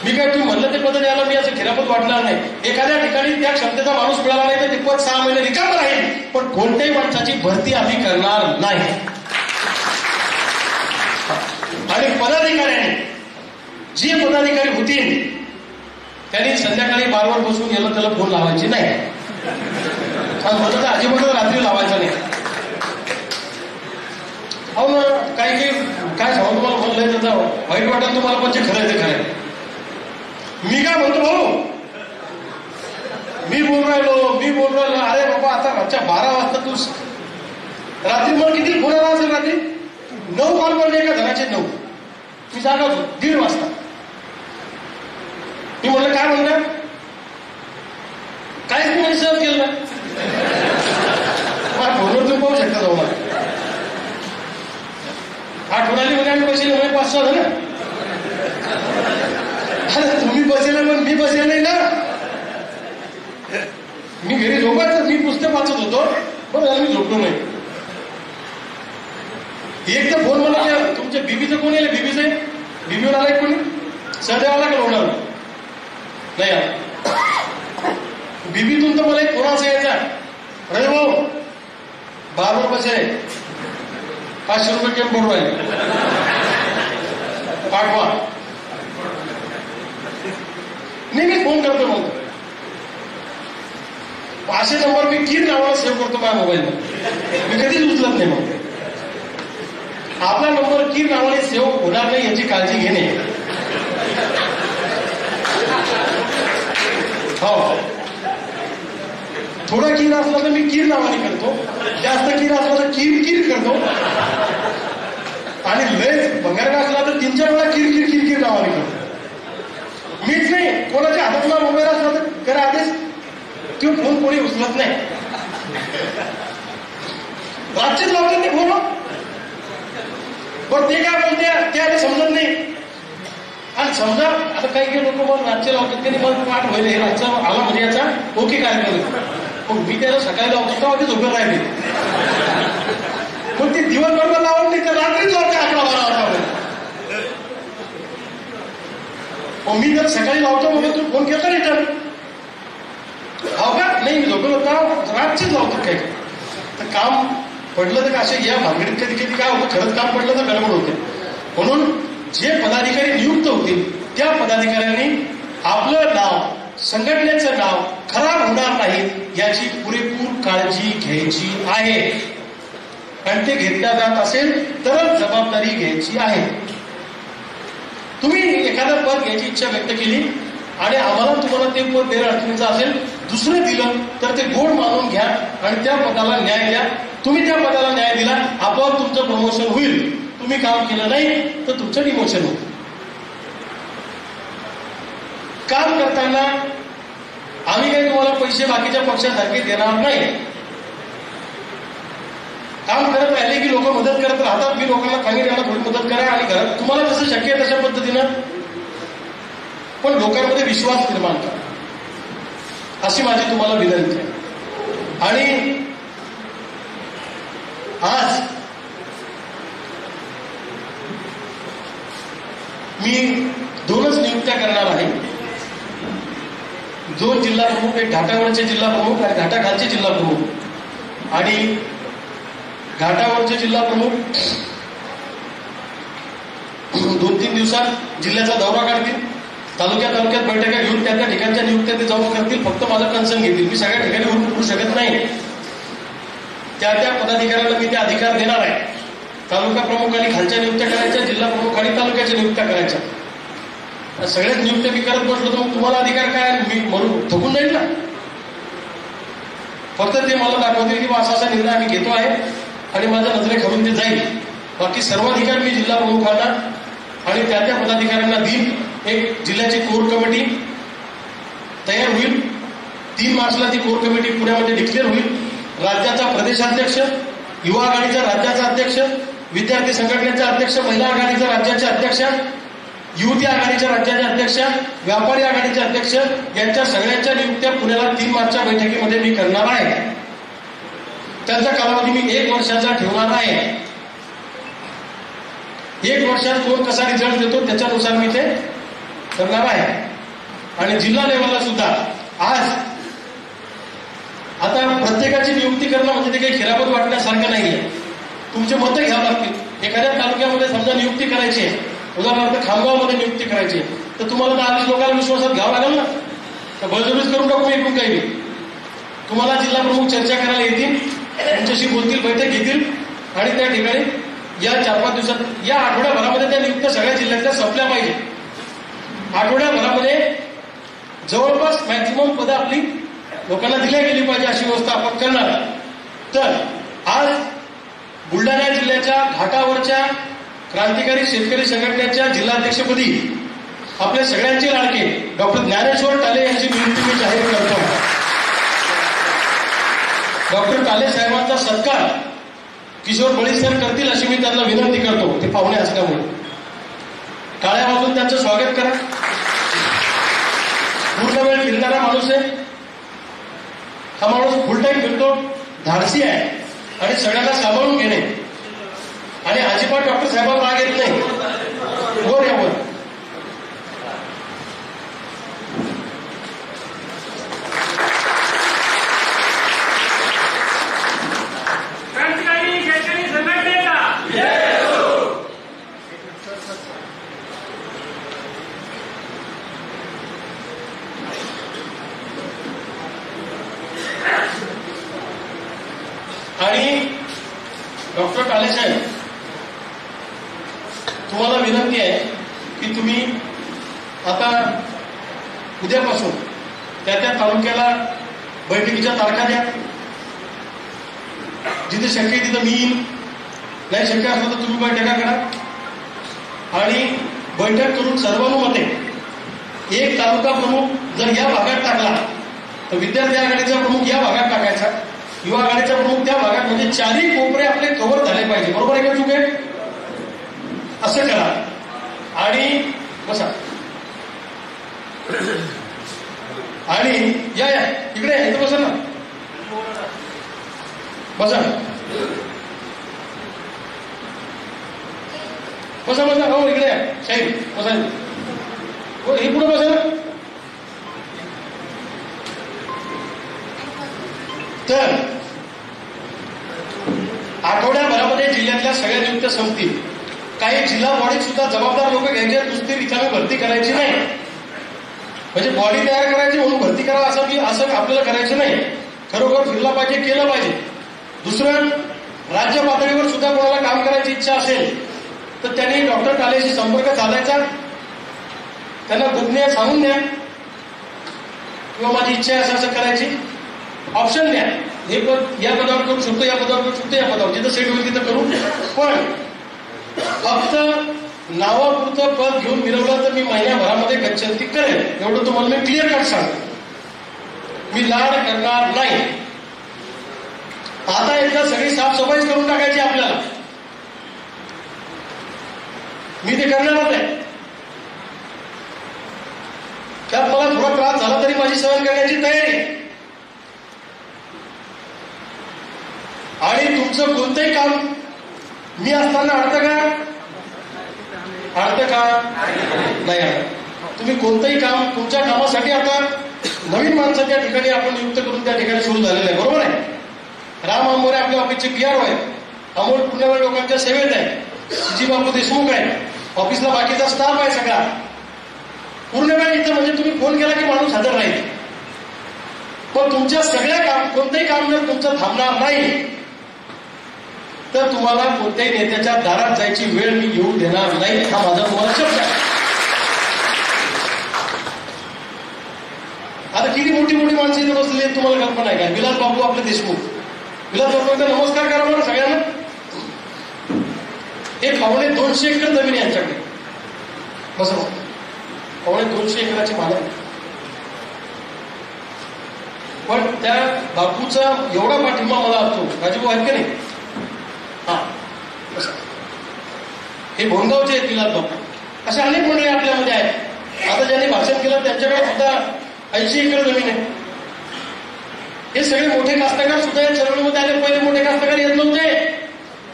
मी काय तुम्ही म्हणलं ते पद द्यायला मी असं खिरापत वाटणार नाही. एखाद्या ठिकाणी त्या क्षमतेचा माणूस मिळाला नाही तर ते पद 6 महिने रिकामं राहील, पण कोणत्याही माणसाची भरती आम्ही करणार नाही. आणि पदाधिकाऱ्यांनी जे पदाधिकारी होतील त्यांनी संध्याकाळी बारवर बसून गेलं त्याला फोन लावायची नाही. अजिबात रात्री लावायचा नाही. हो ना, काही काय सांगू तुम्हाला म्हणलंय त्याचा वाईट वाटेल तुम्हाला, पण जे खरं आहे ते खरं आहे. मी काय म्हणतो भाऊ, मी बोल राहिलो अरे बाबा आता रातच्या 12 वाजता तू रात्री मला किती फोन आला असेल? रात्री 9 कॉल पडले एका घराचे 9. मी जागा होतो 1:30 वाजता. मी म्हणलं काय म्हणतात, काहीच नाही सहज केलं ना. फोनवर तुम्ही पाहू शकता जाऊ मला आठवण आली म्हणजे आम्ही बसेल 5-6 झालं. अरे तुम्ही बसेल पण मी बसेल नाही ना. मी घरी झोपायचं, मी पुस्तक वाचत होतो, बरं झालं मी झोपलो नाही. एक तर फोन मला तुमच्या बीबीचं कोण आहे? बीबीचं आहे, बीबीवर आलाय कोणी? सहदेव आला का लोणार नाही आला. बीबीतून तर मला एक फोन असा यायचा, अरे भाऊ 12 रुपये आहे, 500 रुपये केम पडू राहिले, पाठवा. नाही मी फोन करतो मग. असे नंबर मी कीर नावाला सेव्ह करतो माझ्या मोबाईलमध्ये, मी कधीच उचलत नाही. मग आपला नंबर कीर नावाने सेव्ह होणार नाही याची काळजी घेणे. हो, थोडा कीर असला तर मी कीर नावाने करतो, जास्त कीर असला तर कीर करतो, आणि लय भंगार असला तर 3-4 वेळा कीर नावाने करतो. मीच नाही, कोणाच्या हातातला मोबाईल असला तर करा आदेश, तो फोन कोणी उचलत नाही. रातचीच लावतात ते फोन. पण ते काय बोलते ते आधी समजत नाही. आणि समजा आता काही लोक मग रातचे लावतात, त्यांनी मला पाठ व्हायला हे रातचा आला म्हणजे याचा ओके काय करतो, मग मी त्याला सकाळी लावतो तेव्हा ते झोपेत राहिले. पण ते दिवसभर लावत नाही, तर रात्रीच लावते 11-12 वाजता. मी जर सकाळी लावतो मग तू फोन केला रिटर्न हो का? नाही मी झोपेल होता, रातचीच लावतो. काय तर काम पडलं तर असे या भानगडीत कधी कधी काय होतं, खरंच काम पडलं तर गडबड होते. म्हणून जे पदाधिकारी नियुक्त होतील त्या पदाधिकाऱ्यांनी आपलं नाव, संघटनेचं नाव खराब होणार नाही याची पुरेपूर काळजी घ्यायची आहे. आणि ते घेतल्या जात असेल तरच जबाबदारी घ्यायची आहे. तुम्ही एखादं पद घ्यायची इच्छा व्यक्त केली आणि आम्हाला तुम्हाला ते पद देणं अडचणीचं असेल, दुसरं दिलं तर ते गोड मानून घ्या आणि त्या पदाला न्याय द्या. तुम्ही त्या पदाला न्याय दिला, आपोआप तुमचं प्रमोशन होईल. तुम्ही काम केलं नाही तर तुमचं डिमोशन होईल. काम करताना आम्ही काही तुम्हाला पैसे बाकीच्या पक्षासारखे देणार नाही. काम करत राहिले की लोक मदत करत राहतात. मी लोकांना सांगितलं थोडी मदत करा आणि घरात तुम्हाला जसं शक्य आहे तशा पद्धतीनं, पण लोकांमध्ये विश्वास निर्माण करा अशी माझी तुम्हाला विनंती आहे. आणि आज मी 2च नियुक्त्या करणार आहे. 2 जिल्हा प्रमुख, एक घाटावरचे जिल्हा प्रमुख आणि घाटाखालचे जिल्हा प्रमुख. आणि घाटावरचे जिल्हा प्रमुख 2-3 दिवसात जिल्ह्याचा दौरा काढतील, तालुक्यात बैठका घेऊन त्या ठिकाणच्या नियुक्त्या ते जाऊन करतील. फक्त माझं कन्सर्न घेतील. मी सगळ्या ठिकाणी उरू शकत नाही. त्या पदाधिकाऱ्याला मी ते अधिकार देणार आहे. तालुका प्रमुखांनी खालच्या नियुक्त्या करायच्या, जिल्हा प्रमुखांनी तालुक्याच्या नियुक्त्या करायच्या. सगळ्याच नियुक्त्या मी करत बसलो तर मग तुम्हाला अधिकार काय? मी म्हणून थकून जाईल ना. फक्त ते मला दाखवतील की असा निर्णय आम्ही घेतो आहे आणि माझ्या नजरेखालून ते जाईल. बाकी सर्व अधिकार मी जिल्हा प्रमुखांना आणि त्या पदाधिकाऱ्यांना देईल. एक जिल्ह्याची कोर कमिटी तयार होईल. 3 मार्चला ती कोर कमिटी पुण्यामध्ये डिक्लेअर होईल. राज्याचा प्रदेशाध्यक्ष, युवा आघाडीचा राज्याचा अध्यक्ष, विद्यार्थी संघटनेचा अध्यक्ष, महिला आघाडीचा राज्याचे अध्यक्ष, युवती आघाडीच्या राज्याचे अध्यक्ष, व्यापारी आघाडीचे अध्यक्ष यांच्या सगळ्यांच्या नियुक्त्या पुण्याला 3 मार्चच्या बैठकीमध्ये मी करणार आहे. त्यांचा कालावधी मी 1 वर्षाचा ठेवणार आहे. 1 वर्षात कोण कसा रिझल्ट देतो त्याच्यानुसार मी ते करणार आहे. आणि जिल्हा लेवलला सुद्धा आज आता प्रत्येकाची नियुक्ती करणं म्हणजे ते काही खिरापत वाटण्यासारखं नाहीये. तुमचे मतं घ्यावं लागतील. एखाद्या तालुक्यामध्ये समजा नियुक्ती करायची आहे, उदाहरणार्थ खामगावमध्ये नियुक्ती करायची आहे, तर तुम्हाला 10-20 लोकांना विश्वासात घ्यावं लागेल ना. तर बळजबरीच करून टाकू एकूण काही नाही. तुम्हाला जिल्हा प्रमुख चर्चा करायला येतील, तुमच्याशी बोलतील, बैठक घेतील आणि त्या ठिकाणी या 4-5 दिवसात, या आठवड्याभरामध्ये त्या नियुक्त्या सगळ्या जिल्ह्यातल्या संपल्या पाहिजे. आठवड्याभरामध्ये जवळपास मॅक्झिमम पदं आपली लोकांना दिल्या गेली पाहिजे अशी व्यवस्था आपण करणार. तर आज बुलढाणा जिल्ह्याच्या घाटावरच्या क्रांतिकारी शेतकरी संघटनेच्या जिल्हाध्यक्षपदी आपल्या सगळ्यांचे लाडके डॉक्टर ज्ञानेश्वर टाले यांची नियुक्ती मी जाहीर करतो. डॉक्टर टाले साहेबांचा सत्कार किशोर बळी सर करतील अशी मी त्यांना विनंती करतो. ते पाहुणे असल्यामुळे टाळ्या वाजून त्यांचं स्वागत करा. पूर्ण वेळ फिरणारा माणूस आहे हा. माणूस फुल टाईम फिरतो, धाडसी आहे आणि सगळ्यांना सांभाळून घेणे आणि अजिबात डॉक्टर साहेबांना राग येत नाही. वर यावर आणि डॉक्टर टाले साहेब, तुम्हाला विनंती आहे की तुम्ही आता उद्यापासून त्या तालुक्याला बैठकीच्या तारखा द्या. जिथे शक्य आहे तिथं मी येईन, नाही शक्य असलं तर तुम्ही बैठका करा आणि बैठक करून सर्वानुमते एक तालुका प्रमुख जर या भागात टाकला तर विद्यार्थी आघाडीचा प्रमुख या भागात टाकायचा, युवा आघाडीचा प्रमुख त्या भागात, म्हणजे 4ही कोपरे आपले कव्हर झाले पाहिजे. बरोबर आहे का चुके? असं करा आणि बसा. आणि या इकडे इथं बसा ना, बसा बसा बसा. हो इकडे या साहेब, बसा. हो हे पुढे बसा ना. तर आठवड्याभरामध्ये जिल्ह्यातल्या सगळ्या नियुक्त्या संपतील. काही जिल्हा बॉडीत सुद्धा जबाबदार लोक घ्यायचे, नुसती रिकामी भरती करायची नाही. म्हणजे बॉडी तयार करायची म्हणून भरती करा असं आपल्याला करायचं नाही. खरोखर फिरला पाहिजे, केलं पाहिजे. दुसरं, राज्य पातळीवर सुद्धा कोणाला काम करायची इच्छा असेल तर त्यांनी डॉक्टर टालेशी संपर्क साधायचा, त्यांना गोपनीय सांगून द्या किंवा माझी इच्छा आहे असं करायची, ऑप्शन द्या. हे पद या पदावर करू शकतो, या पदावर करू शकतो, या पदावर जिथं सेट होईल तिथं करू. पण फक्त नावापुरतं पद घेऊन मिळवलं तर मी महिन्याभरामध्ये गच्छंती करेन, एवढं तुम्हाला मी क्लिअर कट सांगतो. मी लाड करणार नाही. आता एकदा सगळी साफसफाई करून टाकायची आपल्याला. मी ते करणारच आहे. त्यात मला थोडा त्रास झाला तरी माझी सहन करण्याची तयारी. आणि तुमचं कोणतंही काम मी असताना अडतं का? नाही अडत. तुम्ही कोणतंही काम, तुमच्या कामासाठी आता नवीन माणसं त्या ठिकाणी आपण नियुक्त करून त्या ठिकाणी सुरू झालेलं आहे. बरोबर आहे. राम आंबोरे आपल्या ऑफिसचे PRO आहेत, अमोल पुण्यवाडी लोकांच्या सेवेत आहे, जी बापू देशमुख आहे, ऑफिसला बाकीचा स्टाफ आहे सगळा पूर्ण वेळ इथं. म्हणजे तुम्ही फोन केला की माणूस हजर राहील. पण तुमच्या सगळ्या काम, कोणतंही काम जर तुमचं थांबणार नाही तर तुम्हाला कोणत्याही नेत्याच्या दारात जायची वेळ मी येऊ देणार नाही, हा माझा तुम्हाला शब्द आहे. आता किती मोठी मोठी माणसं इथे बसलेली तुम्हाला कल्पना आहे का? विलास बाबू आपले देशमुख, विलास बाबूंचा नमस्कार करा मला सगळ्यांना. हे 250 एकर जमीन आहे यांच्याकडे. बसं 250 एकराची मालक. पण त्या बापूचा एवढा पाठिंबा मला असतो. राजूभाऊ आहेत का नाही? हा, हे भोंगावचे आहेत विलास बापू. अशा अनेक मंडळी आपल्यामध्ये आहेत. आता ज्यांनी भाषण केलं त्यांच्याकडे सुद्धा 80 एकर जमीन आहे. हे सगळे मोठे कास्तकार सुद्धा या चळवळीमध्ये आले. पहिले मोठे कास्तकार येत नव्हते.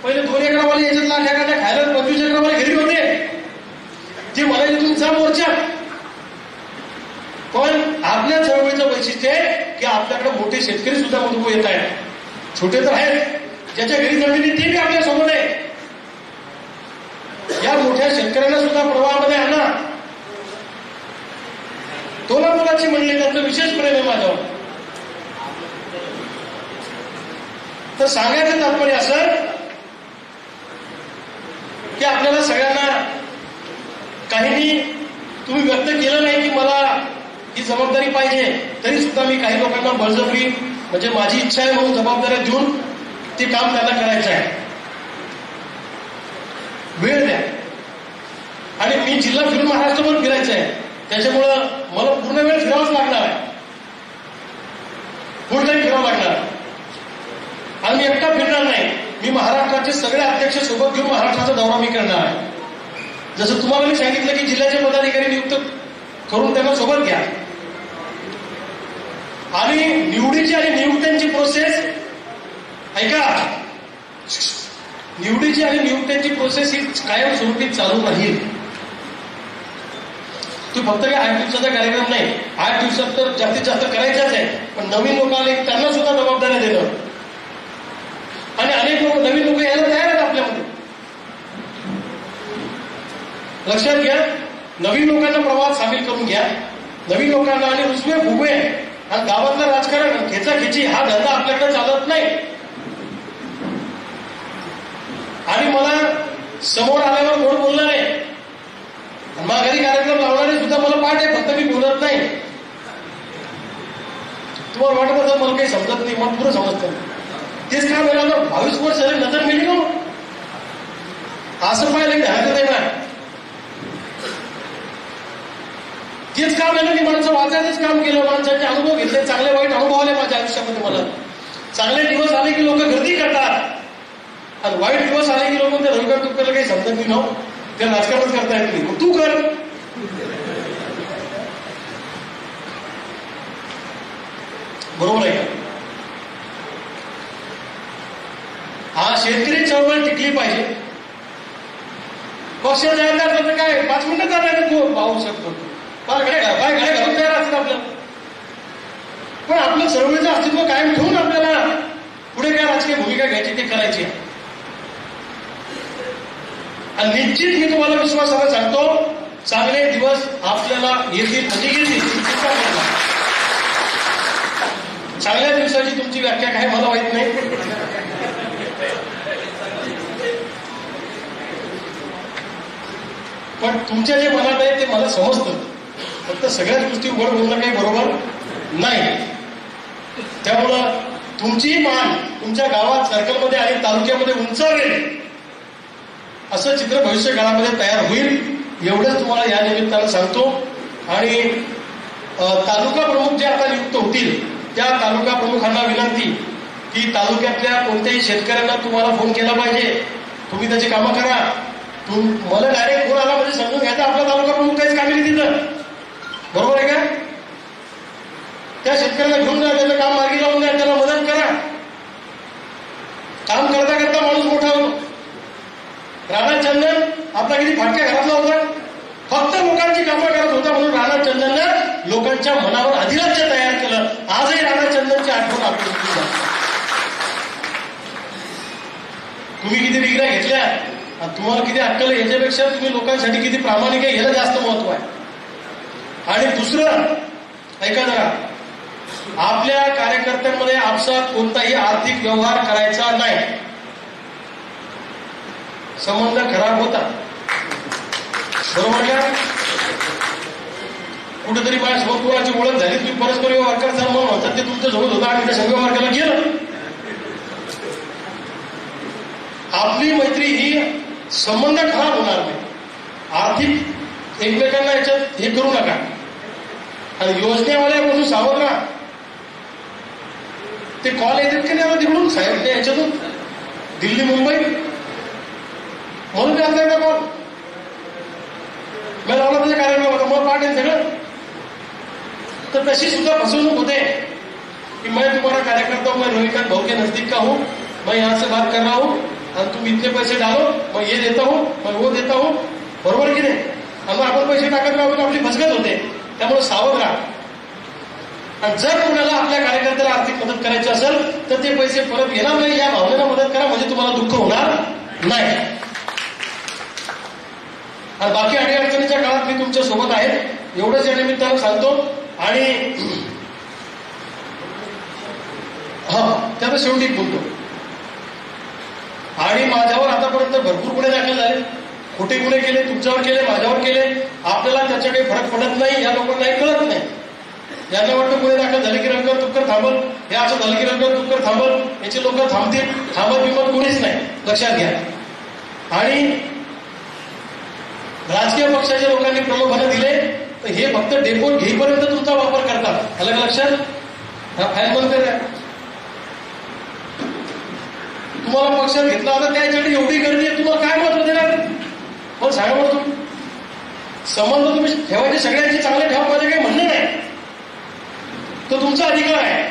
पहिले 2 एकरावाले याच्यात लाख एखाद्या खायला 25 एकरावाले घरी होते. ते मला तुमचा मोर्चा. पण आपल्या चळवळीचं वैशिष्ट्य आहे की आपल्याकडे मोठे शेतकरी सुद्धा मधुको येत आहेत. छोटे तर आहेत, ज्याच्या घरी जमिनी ते बी आपल्या सोबत आहे. या मोठ्या शेतकऱ्यांना सुद्धा प्रवाहामध्ये आणा. तोलामोलाची म्हणले त्यांचं विशेष प्रेम आहे माझ्यावर. तर सांगायचं तात्पर्य असं की आपल्याला सगळ्यांना काहींनी तुम्ही व्यक्त केलं नाही की मला ही जबाबदारी पाहिजे, तरी सुद्धा मी काही लोकांना बळजबरी म्हणजे माझी इच्छा आहे म्हणून जबाबदाऱ्या देऊन ते काम त्यांना करायचं आहे. वेळ द्या. आणि मी जिल्हा फिरून महाराष्ट्रभर फिरायचं आहे, त्याच्यामुळं मला पूर्ण वेळ फिरावंच लागणार आहे. फुल टाईम फिरावं लागणार. आणि मी एकटा फिरणार नाही. मी महाराष्ट्राचे सगळे अध्यक्ष सोबत घेऊन महाराष्ट्राचा दौरा मी करणार आहे. जसं तुम्हाला मी सांगितलं की जिल्ह्याचे पदाधिकारी नियुक्त करून त्यांना सोबत घ्या. आणि निवडीची आणि नियुक्त्यांची प्रोसेस ऐका, निवडीची आणि नियुक्त्यांची प्रोसेस ही कायमस्वरूपी चालू राहील. तो फक्त काही 8 दिवसाचा कार्यक्रम नाही. 8 दिवसात तर जास्तीत जास्त करायचाच आहे. पण नवीन लोक आले त्यांना सुद्धा जबाबदाऱ्या देणं. आणि अनेक लोक नवीन लोक यायला तयार आहेत आपल्यामध्ये. लक्षात घ्या, नवीन लोकांना प्रवाहात सामील करून घ्या. नवीन लोकांना आणि रुसवे फुगवे आणि गावातलं राजकारण खेचाखेची हा धंदा आपल्याकडे चालत नाही. आणि मला समोर आल्यावर कोण बोलणार आहे, माघारी कार्यक्रम लावणारे सुद्धा मला पाठ आहे, फक्त मी बोलत नाही. तुम्हाला वाटत असेल मला काही समजत नाही, मला पुरं समजतं. तेच काम वेळा 22 वर्ष झाले नजर मिळली ना, असं पाहिलं की हरकत आहे ना. तेच काम आहे ना, मी माणसं वाचायचंच काम केलं, माणसाचे अनुभव घेतले, चांगले वाईट अनुभव आले माझ्या आयुष्यामध्ये. मला चांगले दिवस आले की लोक गर्दी करतात आणि वाईट दिवस आले की लोक त्या रविवार तुपल्याला काही समजत नाही ना, ते राजकारणच करता येत नाही. तू कर. बरोबर आहे का? हा शेतकरी चळवळ टिकली पाहिजे. पक्ष जायला असलं काय 5 मिनिटं जाणार पाहू शकतो. काय घड्या घालून तयार असतात आपल्याला. पण आपलं चळवळीचं अस्तित्व कायम ठेवून आपल्याला पुढे काय राजकीय भूमिका घ्यायची ते करायची आहे. आणि निश्चित मी तुम्हाला विश्वासाने सांगतो, चांगले दिवस आपल्याला येतील म्हणजे येतील. चांगल्या दिवसाची तुमची व्याख्या काय मला माहित नाही. पण तुमच्या जे मनात आहे ते मला समजतं. फक्त सगळ्याच गोष्टी उघड बोलणं काही बरोबर नाही. त्यामुळं तुमची मान तुमच्या गावात, सर्कलमध्ये आणि तालुक्यामध्ये उंचावेल असं चित्र भविष्य काळामध्ये तयार होईल, एवढंच तुम्हाला या निमित्तानं सांगतो. आणि तालुका प्रमुख जे आता नियुक्त होतील त्या तालुका प्रमुखांना विनंती की तालुक्यातल्या कोणत्याही शेतकऱ्यांना तुम्हाला फोन केला पाहिजे, तुम्ही त्याची कामं करा. मला डायरेक्ट फोन आला म्हणजे समजून घ्यायचा आपला तालुका प्रमुख काहीच कामी नाही तिथं. बरोबर आहे का? त्या शेतकऱ्यांना घेऊन जा, त्याचं काम मार्गी लावून द्या, त्याला मदत करा. काम करता करता माणूस मोठा होतो. राणा चंदन आपला किती फाटक्या घरातला होता, फक्त लोकांची कामं करत होता म्हणून राणा चंदननं लोकांच्या मनावर अधिराज्य तयार केलं. आजही राणा चंदनची आठवण आपली. तुम्ही किती डिग्र्या घेतल्या, तुम्हाला किती अक्कल, याच्यापेक्षा तुम्ही लोकांसाठी किती प्रामाणिक आहे याला जास्त महत्व आहे. आणि दुसरं ऐका जरा, आपल्या कार्यकर्त्यांमध्ये आपसात कोणताही आर्थिक व्यवहार करायचा नाही. संबंध खराब होतात. बरोबर का? कुठेतरी माझ्या सोबत कोणाची ओळख झाली, तुम्ही परस्पर व्यवहार करता म्हणून म्हणतात ते तुमच्या सोबत होता आणि त्या संघ व्यवहार केला गेलं. आपली मैत्री ही संबंध खराब होणार नाही. आर्थिक एकमेकांना याच्यात हे करू नका. आणि योजनेवाल्यापासून सावध राहा. ते कॉल येतात की नाही आता तिकडून साहेब त्या याच्यातून दिल्ली मुंबई म्हणून आता एकदा कॉल मी लावला त्याच्या कार्यक्रम होता, मग पाठ आहे सगळं. तर तशी सुद्धा फसवणूक होते की मैं तुम्हारा कार्यकर्ता हूं, मैं रविकांत भाऊ के नजदीक का हूं, मैं यहां से बात कर रहा हूं आणि तुम्ही इतने पैसे डालो, मैं ये देता हूं, मैं वो देता हूं, बरोबर की नाही? आणि आपण पैसे टाकत राहतो आपली फसगत होते. त्यामुळे सावध राहा. आणि जर कोणाला आपल्या कार्यकर्त्याला आर्थिक मदत करायची असेल तर ते पैसे परत येणार नाही या भावनेला मदत करा, म्हणजे तुम्हाला दुःख होणार नाही. आणि बाकी अडीअडचणीच्या काळात मी तुमच्या सोबत आहे, एवढंच या निमित्तानं सांगतो. आणि त्याला शेवटी बोलतो. आणि माझ्यावर आतापर्यंत भरपूर गुन्हे दाखल झाले, खोटे गुन्हे केले, तुमच्यावर केले, माझ्यावर केले. आपल्याला त्याचा काही फरक पडत नाही, या लोकांना कळत नाही. यांना वाटतं गुन्हे दाखल झाले की रंगकर तुपकर थांबल, हे असं झालं की रंगकर तुपकर थांबल, याचे लोक थांबतील. थांबत बिमत कोणीच नाही, लक्षात घ्या. आणि राजकीय पक्षाच्या लोकांनी प्रलोभन दिले तर हे फक्त डेपो घेईपर्यंत तुमचा वापर करतात. अलग लक्षात. हा फाईल बंद करा. तुम्हाला पक्षात घेतला होता त्याच्याकडे एवढी गर्दी आहे, तुम्हाला काय महत्व देणार? मग सांगा बरं तुम्ही. संबंध तुम्ही ठेवायचे सगळ्यांचे चांगले ठेवा, माझे काही म्हणणं नाही, तो तुमचा अधिकार आहे.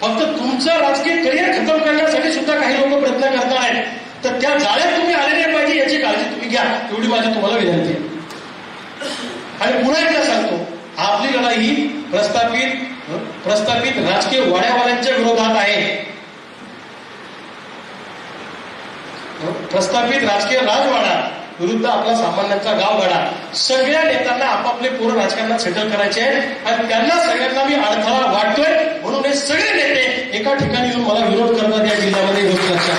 फक्त तुमचं राजकीय करिअर खतम करण्यासाठी सुद्धा काही लोक प्रयत्न करत आहेत, तर त्या जाळ्यात तुम्ही आले नाही पाहिजे याची काळजी तुम्ही घ्या, एवढी माझी तुम्हाला विनंती आहे. आणि पुन्हा एकदा सांगतो, आपली लढाई ही प्रस्थापित राजकीय वाड्यावाल्यांच्या विरोधात आहे. प्रस्थापित राजकीय राजवाडा विरुद्ध आपला सामान्यांचा गावगाडा. सगळ्या नेत्यांना आपापले पोरं राजकारणात सेटल करायचे आहे आणि त्यांना सगळ्यांना मी अडथळा वाटतोय, म्हणून हे सगळे नेते एका ठिकाणी येऊन मला विरोध करतात या जिल्ह्यामध्ये. गोष्ट लक्षात.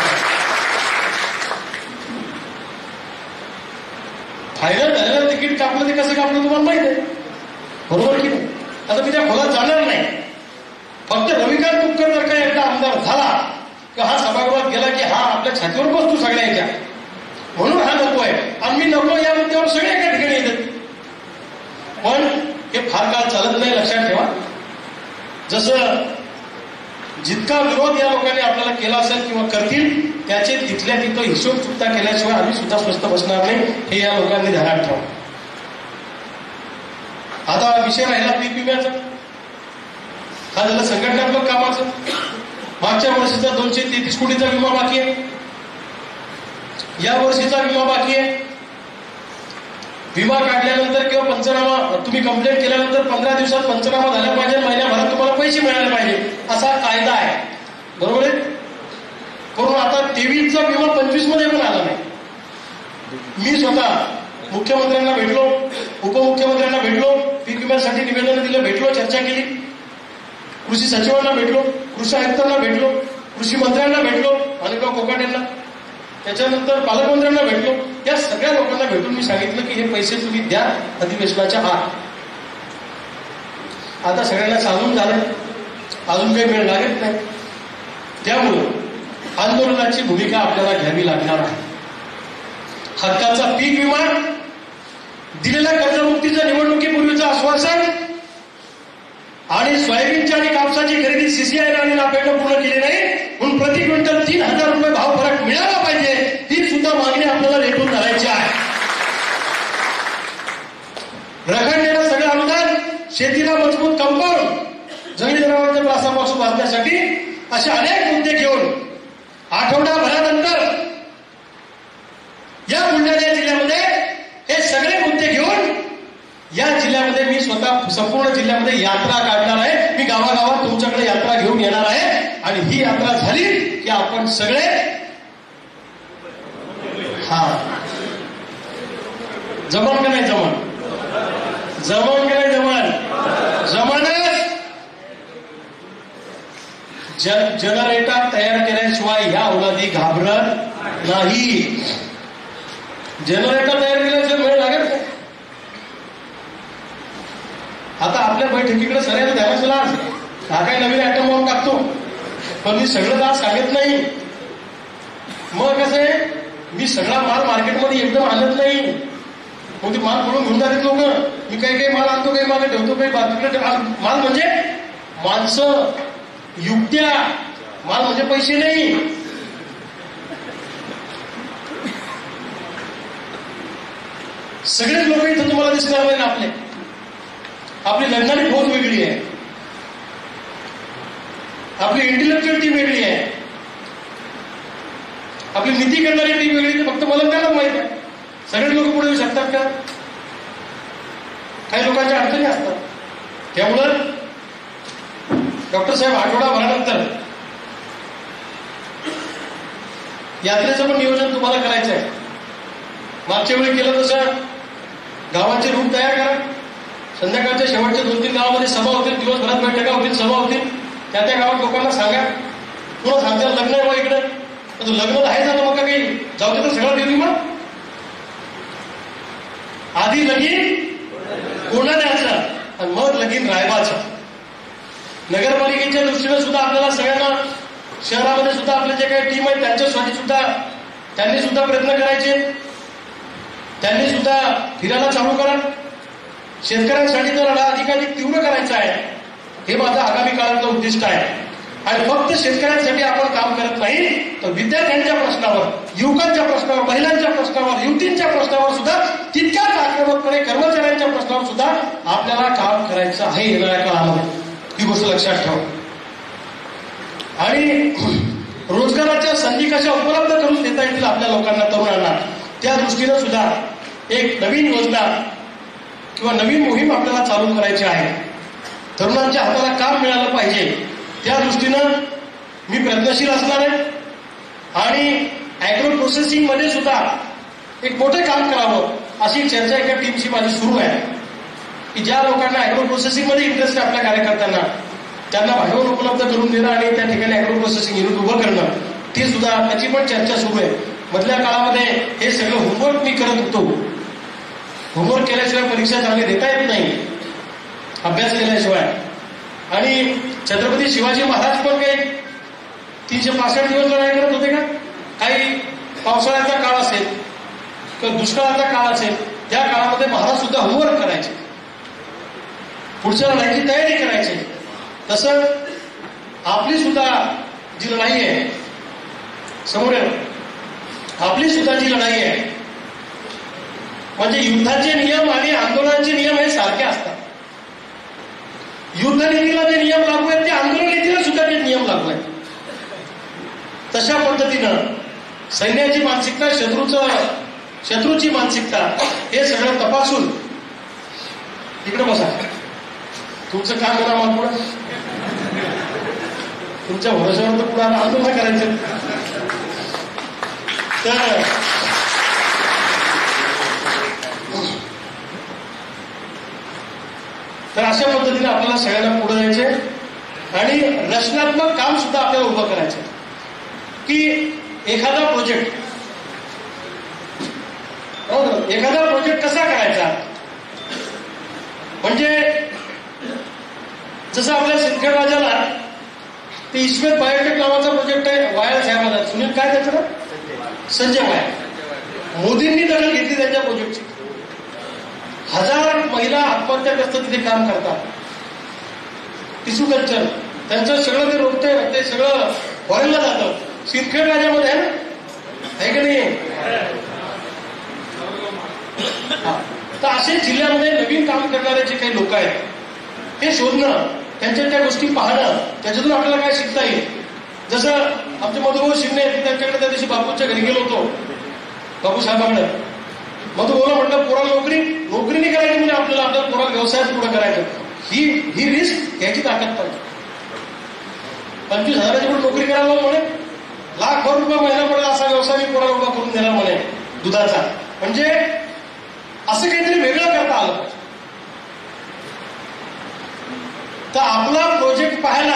फायनल झालेलं तिकीट कापलं ते कसं कापलं तुम्हाला माहित आहे, बरोबर की नाही? आता मी त्या खोलात जाणार नाही. फक्त रविकांत तुपकर जर का एकदा आमदार झाला की हा सभागृहात गेला की हा आपल्या छातीवर बसतो सगळ्यांच्या, म्हणून हा नको आहे. आणि मी नको या मुद्द्यावर सगळे एका ठिकाणी येतात. पण हे फार काळ चालत नाही, लक्षात ठेवा. जसं जितका विरोध या लोकांनी आपल्याला केला असेल किंवा करतील त्याचे तिथल्या तिथं हिशोब चुकता केल्याशिवाय आम्ही सुद्धा स्वस्त बसणार नाही, हे या लोकांनी ध्यानात ठेवा. आता विषय राहिला पीक विम्याचा. हा झालं संघटनात्मक कामाचं. मागच्या वर्षीचा 233 कोटीचा विमा बाकी आहे, या वर्षीचा विमा बाकी आहे. विमा काढल्यानंतर किंवा पंचनामा तुम्ही कंप्लेंट केल्यानंतर 15 दिवसात पंचनामा झाला पाहिजे, महिन्याभरात तुम्हाला पैसे मिळाले पाहिजे, असा कायदा आहे, बरोबर आहे. करून आता 23चा विमा 25 मध्ये पण आला नाही. मी स्वतः मुख्यमंत्र्यांना भेटलो, उपमुख्यमंत्र्यांना भेटलो, पीक विम्यासाठी निवेदन दिलं, भेटलो, चर्चा केली. कृषी सचिवांना भेटलो, कृषी आयुक्तांना भेटलो, कृषी मंत्र्यांना भेटलो, माणिकराव कोकाटेंना, त्याच्यानंतर पालकमंत्र्यांना भेटलो. या सगळ्या लोकांना भेटून मी सांगितलं की हे पैसे तुम्ही द्या अधिवेशनाच्या आत. आता सगळ्यांना सांगून झालं, अजून काही वेळ लागत नाही. त्यामुळं आंदोलनाची भूमिका आपल्याला घ्यावी लागणार आहे. हक्काचा पीक विमा, दिलेल्या कर्जमुक्तीचं निवडणुकीपूर्वीचं आश्वासन आणि सोयाबीनची आणि कापसाची खरेदी सीसीआय आणि नाफेडनं पूर्ण केली नाही, म्हणून प्रति क्विंटल 3,000 रुपये भाव फरक मिळाला पाहिजे, ही सुद्धा मागणी आपल्याला रेटून धरायची आहे. रखडलेलं सगळं अनुदान, शेतीला मजबूत कंपाऊंड, जमिनी जनावरांच्या त्रासापासून वाचण्यासाठी असे अनेक मुद्दे घेऊन आठवडाभरानंतर या बुलढाणा जिल्ह्यामध्ये हे सगळे मुद्दे घेऊन या जिल्ह्यामध्ये मी स्वतः संपूर्ण जिल्ह्यामध्ये यात्रा काढणार आहे. मी गावागावात तुमच्याकडे यात्रा घेऊन येणार आहे आणि ही यात्रा झाली की आपण सगळे जमन का नाही जमन, जमन का नाही जमन, जमनच. जनरेटर तयार केल्याशिवाय ह्या औलादी घाबरत नाही. जनरेटर तयार केल्याशिवाय वेळ लागत नाही. आता आपल्या बैठकीकडे सगळ्यांना ध्यानाचं लाज, हा काही नवीन आयटम म्हणून टाकतो, पण मी सगळं आज सांगत नाही. मग कसं आहे, मी सगळा माल मार्केटमध्ये एकदम आणत नाही, मग ते माल पडून घेऊन जातात लोक. मी काही माल आणतो, काही मागे ठेवतो, काही बाकीकडे. माल म्हणजे माणसं, युक्त्या, माल म्हणजे पैसे नाही. सगळेच लोक इथं तुम्हाला दिसणार नाही. आपली लढणारी फौज वेगळी आहे. आपली इंटेलेक्च्युअल टीम वेगळी आहे, आपली नीती करणारी टीम वेगळी. तर फक्त मला त्याला माहित आहे. सगळे लोक पुढे येऊ शकतात का? काही लोकांच्या अडचणी असतात. त्यामुळं डॉक्टर साहेब आठवडाभरानंतर यात्रेचं पण नियोजन तुम्हाला करायचं आहे. मागच्या वेळी केलं तसं गावाचे रूप तयार करा. संध्याकाळच्या शेवटच्या 2-3 गावामध्ये सभा होतील, दिवसभरात बैठका होतील, सभा होतील. त्या गावात लोकांना सांगा. पुन्हा सांगता लग्न आहे बा इकडं, लग्न आहे झालं मग काही जाऊ दे तर सगळं देऊ. मग आधी लगीन कोणाचं आणि मग लगीन रायबाचं. नगरपालिकेच्या दृष्टीने सुद्धा आपल्याला सगळ्यांना शहरामध्ये सुद्धा आपले जे काही टीम आहेत त्यांच्यासाठी सुद्धा त्यांनी सुद्धा प्रयत्न करायचे. त्यांनी सुद्धा फिरायला चालू करा. शेतकऱ्यांसाठी तर लढा अधिकाधिक तीव्र करायचा आहे. हे माझं आगामी काळातलं उद्दिष्ट आहे. आणि फक्त शेतकऱ्यांसाठी आपण काम करत नाही तर विद्यार्थ्यांच्या प्रश्नावर, युवकांच्या प्रश्नावर, महिलांच्या प्रश्नावर, युवतींच्या प्रश्नावर सुद्धा तितक्याच आक्रमकपणे, कर्मचाऱ्यांच्या प्रश्नावर सुद्धा आपल्याला काम करायचं आहे येणाऱ्या काळामध्ये. ही गोष्ट लक्षात ठेवा. आणि रोजगाराच्या संधी कशा उपलब्ध करून देता येतील आपल्या लोकांना, तरुणांना, त्या दृष्टीनं सुद्धा एक नवीन योजना किंवा नवीन मोहीम आपल्याला चालू करायची आहे. तरुणांच्या हाताला काम मिळालं पाहिजे त्या दृष्टीनं मी प्रयत्नशील असणार आहे. आणि अॅग्रो प्रोसेसिंग मध्ये सुद्धा एक मोठं काम करावं अशी चर्चा एका टीमची माझी सुरू आहे. की ज्या लोकांना अॅग्रो प्रोसेसिंग मध्ये इंटरेस्ट आहे आपल्या कार्यकर्त्यांना, त्यांना भांडवल उपलब्ध करून देणं आणि त्या ठिकाणी अॅग्रो प्रोसेसिंग युनिट उभं करणं, ते सुद्धा त्याची पण चर्चा सुरू आहे. मधल्या काळामध्ये हे सगळं होमवर्क मी करत होतो. होमवर्क केल्याशिवाय परीक्षा चांगली देता येत नाही, अभ्यास केल्याशिवाय. आणि छत्रपती शिवाजी महाराज पण काही 365 दिवस लढाई करत होते का? काही पावसाळ्याचा काळ असेल किंवा दुष्काळाचा काळ असेल, त्या काळामध्ये महाराज सुद्धा होमवर्क करायचे, पुढच्या लढाईची तयारी करायची. तसं आपली सुद्धा जी लढाई आहे समोर, आपली सुद्धा जी लढाई आहे म्हणजे युद्धाचे नियम आणि आंदोलनाचे नियम हे सारखे असतात. युद्ध नीतीला जे नियम लागू आहेत ते आंदोलन नीतीला सुद्धा ते नियम लागू आहेत. तशा पद्धतीनं सैन्याची मानसिकता, शत्रूची मानसिकता हे सगळं तपासून, इकडे बसा, तुमचं काम करा, मग पुढे तुमच्या भरोशावर तर पुढे आंदोलन करायचं. तर अशा पद्धतीने आपल्याला सगळ्यांना पुढे जायचे आणि रचनात्मक काम सुद्धा आपल्याला उभं करायचं. की एखादा प्रोजेक्ट कसा करायचा, म्हणजे जसं आपल्या सिंदखेड राजाला ते इस्वेत बायोटेक नावाचा प्रोजेक्ट आहे, वाया साहेबांचा, सुनील काय त्याचं ना, संजय वाया. मोदींनी दखल घेतली त्यांच्या प्रोजेक्टची. 1000 महिला आत्महत्याग्रस्त तिथे काम करतात. टिश्यू कल्चर त्यांचं सगळं ते रोखतंय, ते सगळं फॉरेनला जातं. सिंदखेड राजामध्ये आहे का नाही? तर असे जिल्ह्यामध्ये नवीन काम करणारे जे काही लोक आहेत हे शोधणं, त्यांच्या त्या गोष्टी पाहणं, त्याच्यातून आपल्याला काय शिकता येईल. जसं आमचे मधुभाऊ शिंदे त्यांच्याकडे त्या दिवशी बापूच्या घरी गेलो होतो, बापू साहेबांकडे. मधुभाऊला म्हटलं पोरा नोकरी नाही करायची, म्हणजे आपल्याला पोरा व्यवसायात पुढे करायचं. ही रिस्क घ्यायची ताकद पाहिजे. 25,000ची पण नोकरी करायला म्हणे, लाखभर रुपये महिना पडेल असा व्यवसाय मी पोरा उभा करून देणार म्हणे दुधाचा. म्हणजे असं काहीतरी वेगळं करता आलं पाहिजे. तर आपला प्रोजेक्ट पाहायला,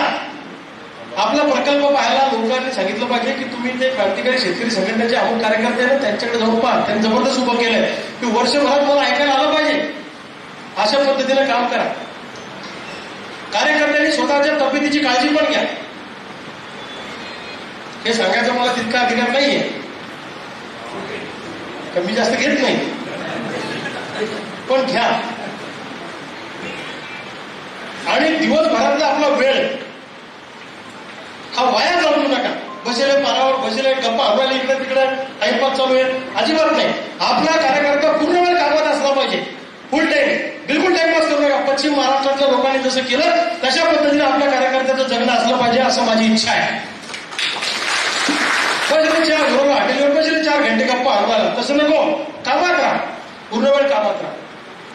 आपला प्रकल्प पाहायला लोकांनी सांगितलं पाहिजे की तुम्ही ते क्रांतिकारी शेतकरी संघटनेचे अमुक कार्यकर्ते ना, त्यांच्याकडे जाऊन पहा, त्यांनी जबरदस्त उभं केलंय की वर्षभरात मला ऐकायला आलं पाहिजे. अशा पद्धतीने काम करा. कार्यकर्त्यांनी स्वतःच्या तब्येतीची काळजी पण घ्या. हे सांगायचं मला तितका अधिकार नाहीये, कमी जास्त घेत नाही, पण घ्या. आणि दिवसभरातला आपला वेळ हा वाया जाऊ नका. बसेले पारावर, बसेले गप्पा हरवायला इकडे तिकडे टाइमपास चालू आहे, अजिबात नाही. आपला कार्यकर्ता पूर्ण वेळ कामात असला पाहिजे, फुल टाइम, बिलकुल टाइमपास करू नका. पश्चिम महाराष्ट्रातल्या लोकांनी जसं केलं तशा पद्धतीने आपल्या कार्यकर्त्याचं जगणं असलं पाहिजे असं माझी इच्छा आहे. पण चार बरोबर हॉटेलवर कशाला 4 घंटे गप्पा हरवायला, तसं नको. कामात राहा, पूर्ण वेळ कामात राहा,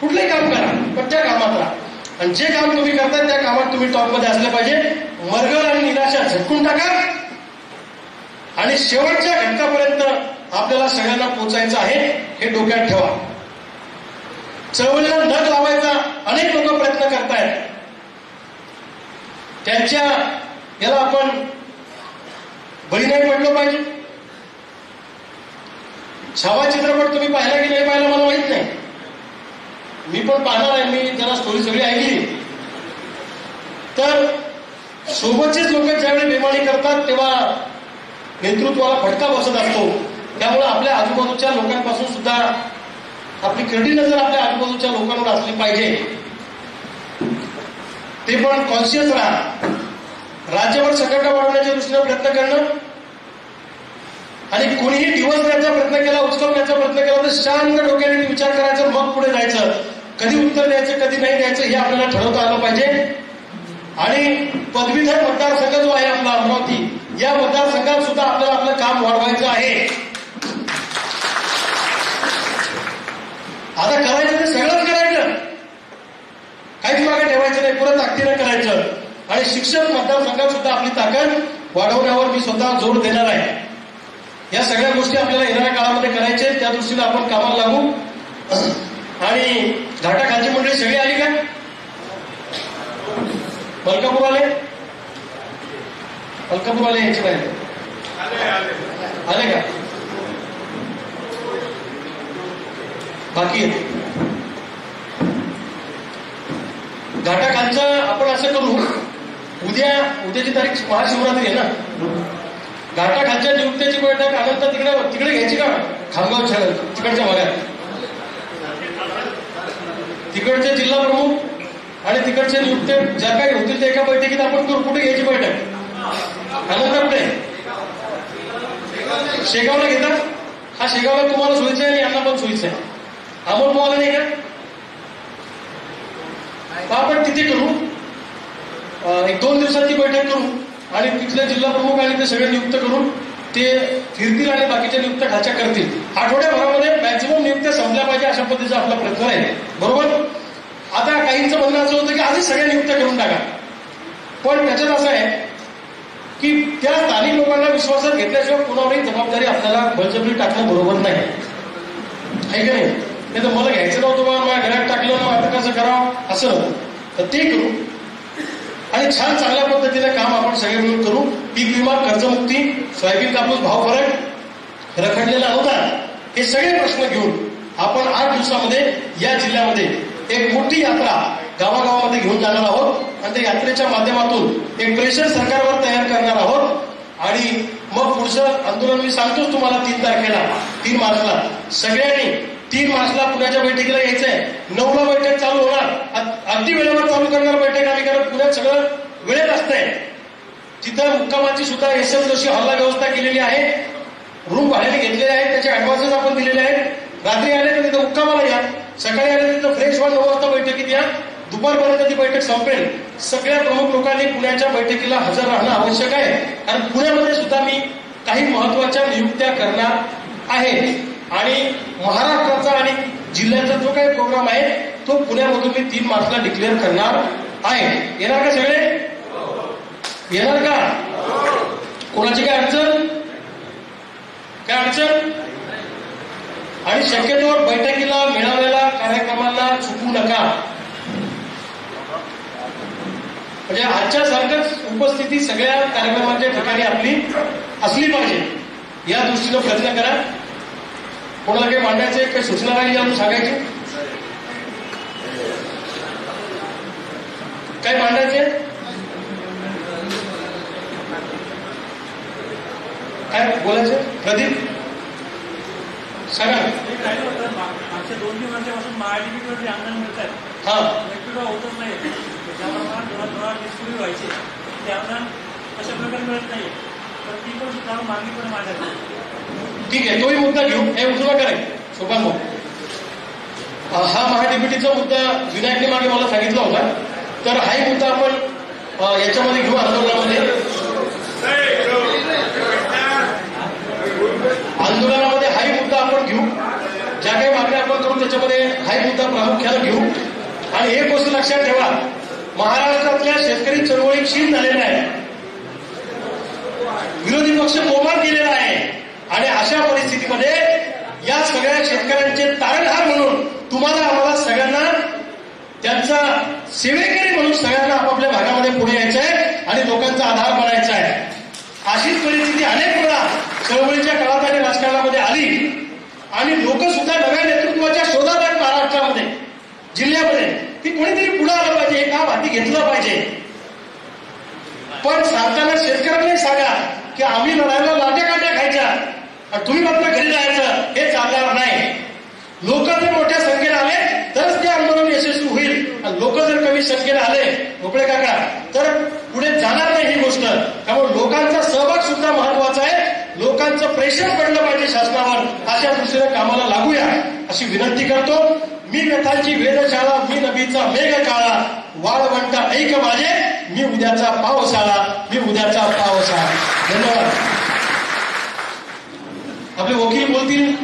कुठलंही काम करा पण त्या कामात राहा. आणि जे काम तुम्ही करताय त्या कामात तुम्ही टॉपमध्ये असले पाहिजे. मरगळ आणि निराशा झटकून टाका आणि शेवटच्या घटकापर्यंत आपल्याला सगळ्यांना पोचायचं आहे हे डोक्यात ठेवा. चळवळीला नग लावायचा अनेक लोक प्रयत्न करतायत. त्यांच्या याला आपण बळी नाही पडलो पाहिजे. छावा चित्रपट तुम्ही पाहिला की नाही पाहिला मला माहित नाही, मी पण पाहणार आहे. मी जरा स्टोरी सगळी ऐकली. तर सोबतचेच लोक ज्यावेळी बेमानी करतात तेव्हा नेतृत्वाला फटका बसत असतो. त्यामुळे आपल्या आजूबाजूच्या लोकांपासून सुद्धा आपली कडी नजर आपल्या आजूबाजूच्या लोकांवर असली पाहिजे. ते पण कॉन्शियस राहा. राज्यावर संघटना वाढवण्याच्या दृष्टीने प्रयत्न करणं आणि कोणीही दिवस द्यायचा प्रयत्न केला, उचलवण्याचा प्रयत्न केला तर शांत डोक्याने विचार करायचा, मग पुढे जायचं. कधी उत्तर द्यायचं कधी नाही द्यायचं हे आपल्याला ठरवता आलं पाहिजे. आणि पदवीधर मतदारसंघ जो आहे आपला अमरावती, या मतदारसंघात सुद्धा आपल्याला आपलं काम वाढवायचं आहे. आता करायचं ते सगळंच करायचं, काहीच मागे ठेवायचं नाही, पुरं ताकदीनं करायचं. आणि शिक्षक मतदारसंघात सुद्धा आपली ताकद वाढवण्यावर मी स्वतः जोर देणार आहे. या सगळ्या गोष्टी आपल्याला येणाऱ्या काळामध्ये करायच्या, त्या दृष्टीने आपण कामाला लागू. आणि घाटाखालची मंडळी सगळी आली का? मलकापूर आले? मलकापूर आले यायचे नाही आले का? बाकी येते घाटाखालचं. आपण असं करू, उद्याची तारीख महाशिवरात्री आहे ना, घाटाखालच्या नियुक्त्याची बैठक आनंद तिकडे घ्यायची का? खामगावच्या तिकडच्या भागात तिकडचे जिल्हा प्रमुख आणि तिकडचे नियुक्ते ज्या काही होतील त्या एका बैठकीत आपण करू. कुठे घ्यायची बैठक? आनंद कुठे? शेगावला घेतात. हा शेगावला तुम्हाला सोयीचं आहे आणि यांना पण सोयीचं आहे. अमोल तुम्हाला नाही का? आपण तिथे करू, 1-2 दिवसांची बैठक करू आणि तिथले जिल्हा प्रमुख आणि ते सगळे नियुक्त करून ते फिरतील आणि बाकीच्या नियुक्त्या खालच्या करतील. आठवड्याभरामध्ये मॅक्झिमम नियुक्त्या संपल्या पाहिजे अशा पद्धतीचा आपला प्रयत्न आहे. बरोबर? आता काहींचं म्हणणं असं होतं की आधीच सगळ्या नियुक्त्या करून टाका. पण त्याच्यात असं आहे की त्या स्थानिक लोकांना विश्वासात घेतल्याशिवाय कोणावरही जबाबदारी आपल्याला बळजबरी टाकणं बरोबर नाही, आहे का नाही? नाही तर मला घ्यायचं नव्हतं बा, माझ्या घरात टाकलं ना, आता कसं करावं असं. तर ते करू आणि छान चांगल्या पद्धतीने काम आपण सगळे मिळून करू. पीक विमा, कर्जमुक्ती, सोयाबीन कापूस भाव फरक, रखडलेला अनुदान, हे सगळे प्रश्न घेऊन आपण 8 दिवसामध्ये या जिल्ह्यामध्ये एक मोठी यात्रा गावागावामध्ये घेऊन जाणार आहोत. आणि त्या यात्रेच्या माध्यमातून एक प्रेशर सरकारवर तयार करणार आहोत. आणि मग पुढचं आंदोलन मी सांगतोच तुम्हाला 3 तारखेला, 3 मार्चला सगळ्यांनी 3 मार्चला पुण्याच्या बैठकीला यायचंय. 9ला बैठक चालू होणार, अगदी वेळेवर चालू करणार बैठक आम्ही, कारण पुण्यात सगळं वेळेत असतंय. तिथं मुक्कामाची सुद्धा एस.एम. जोशी हॉलला व्यवस्था केलेली आहे. रूम भाड्याने घेतलेले आहेत, त्याचे ऍडव्हान्सेस आपण दिलेले आहेत. रात्री आले तर तिथं मुक्कामाला या, सकाळी आले तिथं फ्रेश व्हा, 9 वाजता बैठकीत या, दुपारपर्यंत ती बैठक संपेल. सगळ्या प्रमुख लोकांनी पुण्याच्या बैठकीला हजर राहणं आवश्यक आहे, कारण पुण्यामध्ये सुद्धा मी काही महत्वाच्या नियुक्त्या करणार आहे. आणि महाराष्ट्राचा आणि जिल्ह्याचा जो काही प्रोग्राम आहे तो पुण्यामधून मी 3 मार्चला डिक्लेअर करणार आहे. येणार का सगळे? येणार का? कोणाची काय अडचण? काय अडचण? आणि शक्यतोवर बैठकीला मिळालेल्या कार्यक्रमांना चुकू नका. म्हणजे आजच्या सारखंच उपस्थिती सगळ्या कार्यक्रमाच्या ठिकाणी आपली असली पाहिजे, या दृष्टीनं प्रयत्न करा. कोणाला काही मांडायचे, काही सूचना राहिली आपण सांगायची, काय मांडायचे, काय बोलायचं? प्रदीप सांगा. मागच्या 2-3 वर्षापासून महाडीबीवरती आंदोलन मिळत आहेत. हा, होतच नाही. ज्याप्रमाणे सुरू व्हायचे ते आंदोलन कशा प्रकारे मिळत नाही, तर ती पण सुद्धा मागणी पण माझ्याकडे. ठीक आहे, तोही मुद्दा घेऊ. हे उठू नका रे सोपान भाऊ. हा महाडीबीटीचा मुद्दा विनायकने मागे मला सांगितला होता, तर हाही मुद्दा आपण याच्यामध्ये घेऊ, आंदोलनामध्ये हाही मुद्दा आपण घेऊ. ज्या काही मागण्या आपण करू त्याच्यामध्ये हाही मुद्दा प्रामुख्याने घेऊ. आणि एक गोष्ट लक्षात ठेवा, महाराष्ट्रातल्या शेतकरी चळवळी क्षीण झालेल्या आहे, विरोधी पक्ष कोमात गेलेला आहे. आणि अशा परिस्थितीमध्ये या सगळ्या शेतकऱ्यांचे तारणहार म्हणून तुम्हाला आम्हाला सगळ्यांना त्यांचा सेवेकरी म्हणून सगळ्यांना आपापल्या भागामध्ये पुढे यायचं आहे आणि लोकांचा आधार बनायचा आहे. अशीच परिस्थिती अनेक वेळा चळवळीच्या काळात आणि राजकारणामध्ये आली आणि लोक सुद्धा नव्या नेतृत्वाच्या शोधात आहेत महाराष्ट्रामध्ये, जिल्ह्यामध्ये, की कोणीतरी पुढे आलं पाहिजे, हे काम हाती घेतलं पाहिजे. पण सांगताना शेतकऱ्यांनाही सांगा की आम्ही लढायला लाट्या काट्या खायच्या आणि तुम्ही मात्र घरी जायचं, हे चालणार नाही. लोक जर मोठ्या संख्येने आले तरच ते आंदोलन यशस्वी होईल. आणि लोक जर कमी संख्येने आले भोपळे काका तर पुढे जाणार नाही ही गोष्ट. त्यामुळे लोकांचा सहभाग सुद्धा महत्वाचा आहे. लोकांचं प्रेशर पडलं पाहिजे शासनावर, अशा दृष्टीने कामाला लागूया अशी विनंती करतो. मी व्यथांची वेधशाळा, मी नबीचा मेघ काळा, वाळवंटा ऐक माझे, मी उद्याचा पावसाळा, मी उद्याचा पावसाळा. धन्यवाद. आपले वकील बोलतील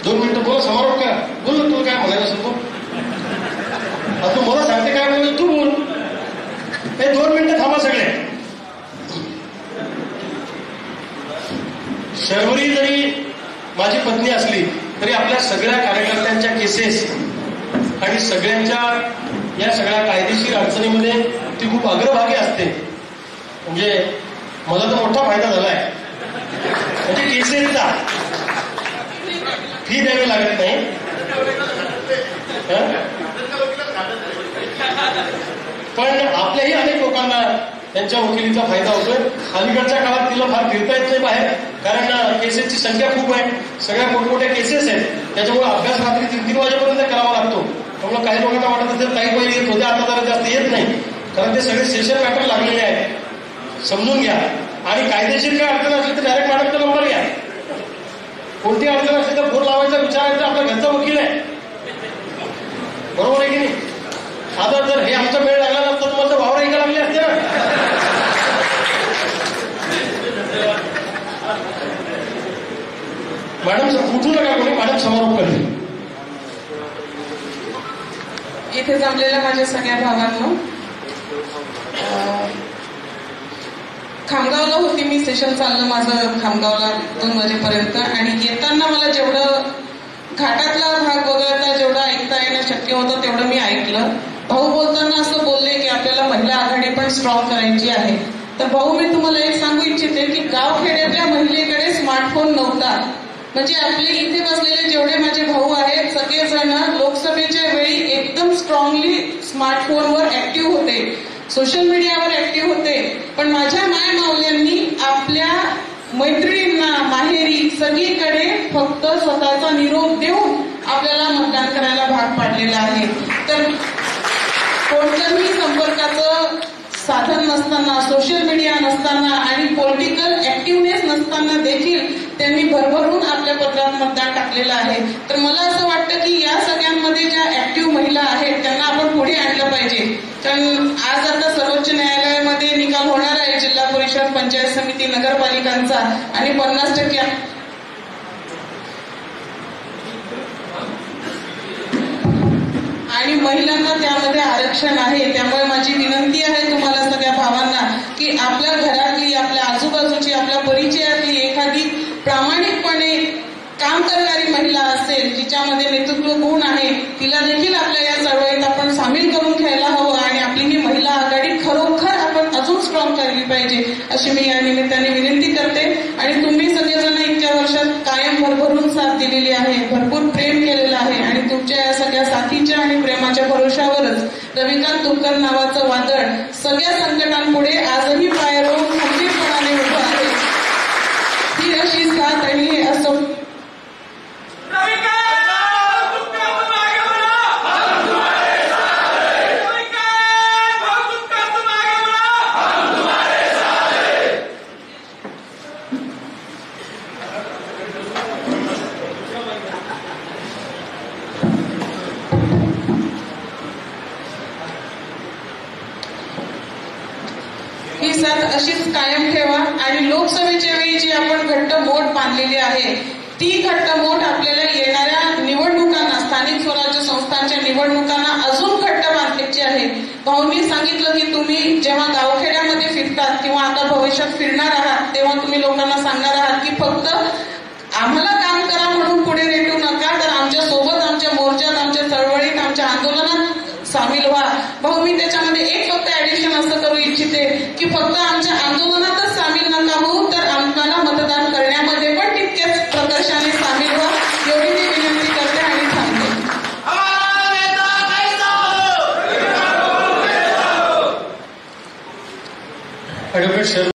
2 मिनिटं. बोला, समारोप करा. बोल ना, तुला काय म्हणायचं असेल तो. तू मला सांगते काय बोलायचं, तू बोल. हे 2 मिनिटं थांबा सगळे. शर्वरी जरी माझी पत्नी असली तरी आपल्या सगळ्या कार्यकर्त्यांच्या केसेस आणि सगळ्यांच्या या सगळ्या कायदेशीर अडचणीमध्ये ती खूप अग्रभागी असते. म्हणजे मला तर मोठा फायदा झालाय. म्हणजे केसेसचा फी द्यावी लागत नाही. पण आपल्याही अनेक लोकांना त्यांच्या वकिलीचा फायदा होतोय. अलीकडच्या काळात तिला फार फिरता येत नाही बाहेर, कारण केसेसची संख्या खूप आहे, सगळ्या मोठमोठ्या केसेस आहेत. त्याच्यामुळे अभ्यास रात्री 3-3 वाजेपर्यंत करावा लागतो. त्यामुळे काही लोकांना वाटत असेल काही पहिले येत होते, आता जरा जास्त येत नाही, कारण ते सगळे सेशन मॅटर लागलेले आहेत. समजून घ्या. आणि कायदेशीर काय अडचण असली तर डायरेक्ट मॅडमचा नंबर घ्या. कोणती अडचण असली तर फोन लावायचा, विचारायचा, आपला घरचा वकील आहे. बरोबर आहे की नाही? आता जर हे आमचा वेळ लागला नसता तुम्हाला तर वावर ऐका लागले असते ना. मॅडम उठू नका कोणी, मॅडम समारोप करते. इथे जमलेल्या माझ्या सगळ्या भावांनो, खामगावला होती मी, सेशन चाललं माझं खामगावला 2 वाजेपर्यंत. आणि येताना मला जेवढं घाटातला भाग वगळता जेवढं ऐकता येणं शक्य होतं तेवढं मी ऐकलं. भाऊ बोलताना असं बोलले की आपल्याला महिला आघाडी पण स्ट्रॉंग करायची आहे. तर भाऊ, मी तुम्हाला एक सांगू इच्छिते की गावखेड्यातल्या महिलेकडे स्मार्टफोन नव्हता. म्हणजे आपले इथे बसलेले जेवढे माझे भाऊ आहेत सगळेजण लोकसभेच्या वेळी एकदम स्ट्रॉंगली स्मार्टफोनवर ऍक्टिव्ह होते, सोशल मीडियावर ऍक्टिव्ह होते. पण माझ्या माय मावल्यांनी आपल्या मैत्रिणींना माहेरी सगळीकडे फक्त स्वतःचा निरोप देऊन आपल्याला मतदान करायला भाग पाडलेला आहे. तर कोणत्याही संपर्काचं साधन नसताना, सोशल मीडिया नसताना आणि पॉलिटिकल ऍक्टिव्हनेस नसताना देखील त्यांनी भरभरून आपल्या पत्रात मतदान टाकलेलं आहे. तर मला असं वाटतं की या सगळ्यांमध्ये ज्या ऍक्टिव्ह महिला आहेत त्यांना आपण पुढे आणलं पाहिजे. कारण आज आता सर्वोच्च न्यायालयामध्ये निकाल होणार आहे जिल्हा परिषद, पंचायत समिती, नगरपालिकांचा, आणि 50% आणि महिलांना त्यामध्ये आरक्षण आहे. त्यामुळे माझी विनंती आहे तुम्हाला सगळ्या भावांना की आपल्या घरातली, आपल्या आजूबाजूची, आपल्या परिचयातली एखादी प्रामाणिकपणे काम करणारी महिला असेल, जिच्यामध्ये नेतृत्व गुण आहे, तिला देखील आपल्या या चळवळीत आपण सामील करून घ्यायला हवं. आणि आपली ही महिला आघाडी खरोखर आपण अजून स्ट्रॉंग केली पाहिजे अशी मी या निमित्ताने विनंती करते. आणि तुम्ही सगळेजण इतक्या वर्षात कायम भरभरून साथ दिलेली आहे, भरपूर प्रेम केलेलं आहे. आणि तुमच्या या सगळ्या साथीच्या आणि प्रेमाच्या भरोशावरच रविकांत तुपकर नावाचं वादळ सगळ्या संकटांपुढे आजही पाय रोवून खंबीरपणाने उभं आहे. ही अशी साथ आणि हे असं साथ अशीच कायम ठेवा आणि लोकसभेच्या वेळी जी आपण घट्ट मोठ बांधलेली आहे ती घट्ट मोठ आपल्याला येणाऱ्या निवडणुकांना, स्थानिक स्वराज्य संस्थांच्या निवडणुकांना अजून घट्ट बांधायची आहे. भाऊंनी सांगितलं की तुम्ही जेव्हा गावखेड्यामध्ये फिरतात किंवा आता भविष्यात फिरणार आहात तेव्हा तुम्ही लोकांना सांगणार आहात की फक्त आम्हाला काम करा म्हणून पुढे रेटू नका, तर आमच्या सोबत, आमच्या मोर्चात, आमच्या चळवळीत, आमच्या आंदोलनात सामील व्हा. भाऊ, मी त्याच्यामध्ये एक फक्त ऍडिशन असं करू इच्छिते की फक्त आमच्या आंदोलनातच सामील नका होऊ, तर आम्हाला मतदान करण्यामध्ये पण तितक्याच प्रकर्षाने सामील व्हा, एवढी मी विनंती करते आणि थांबते. ॲडव्होकेट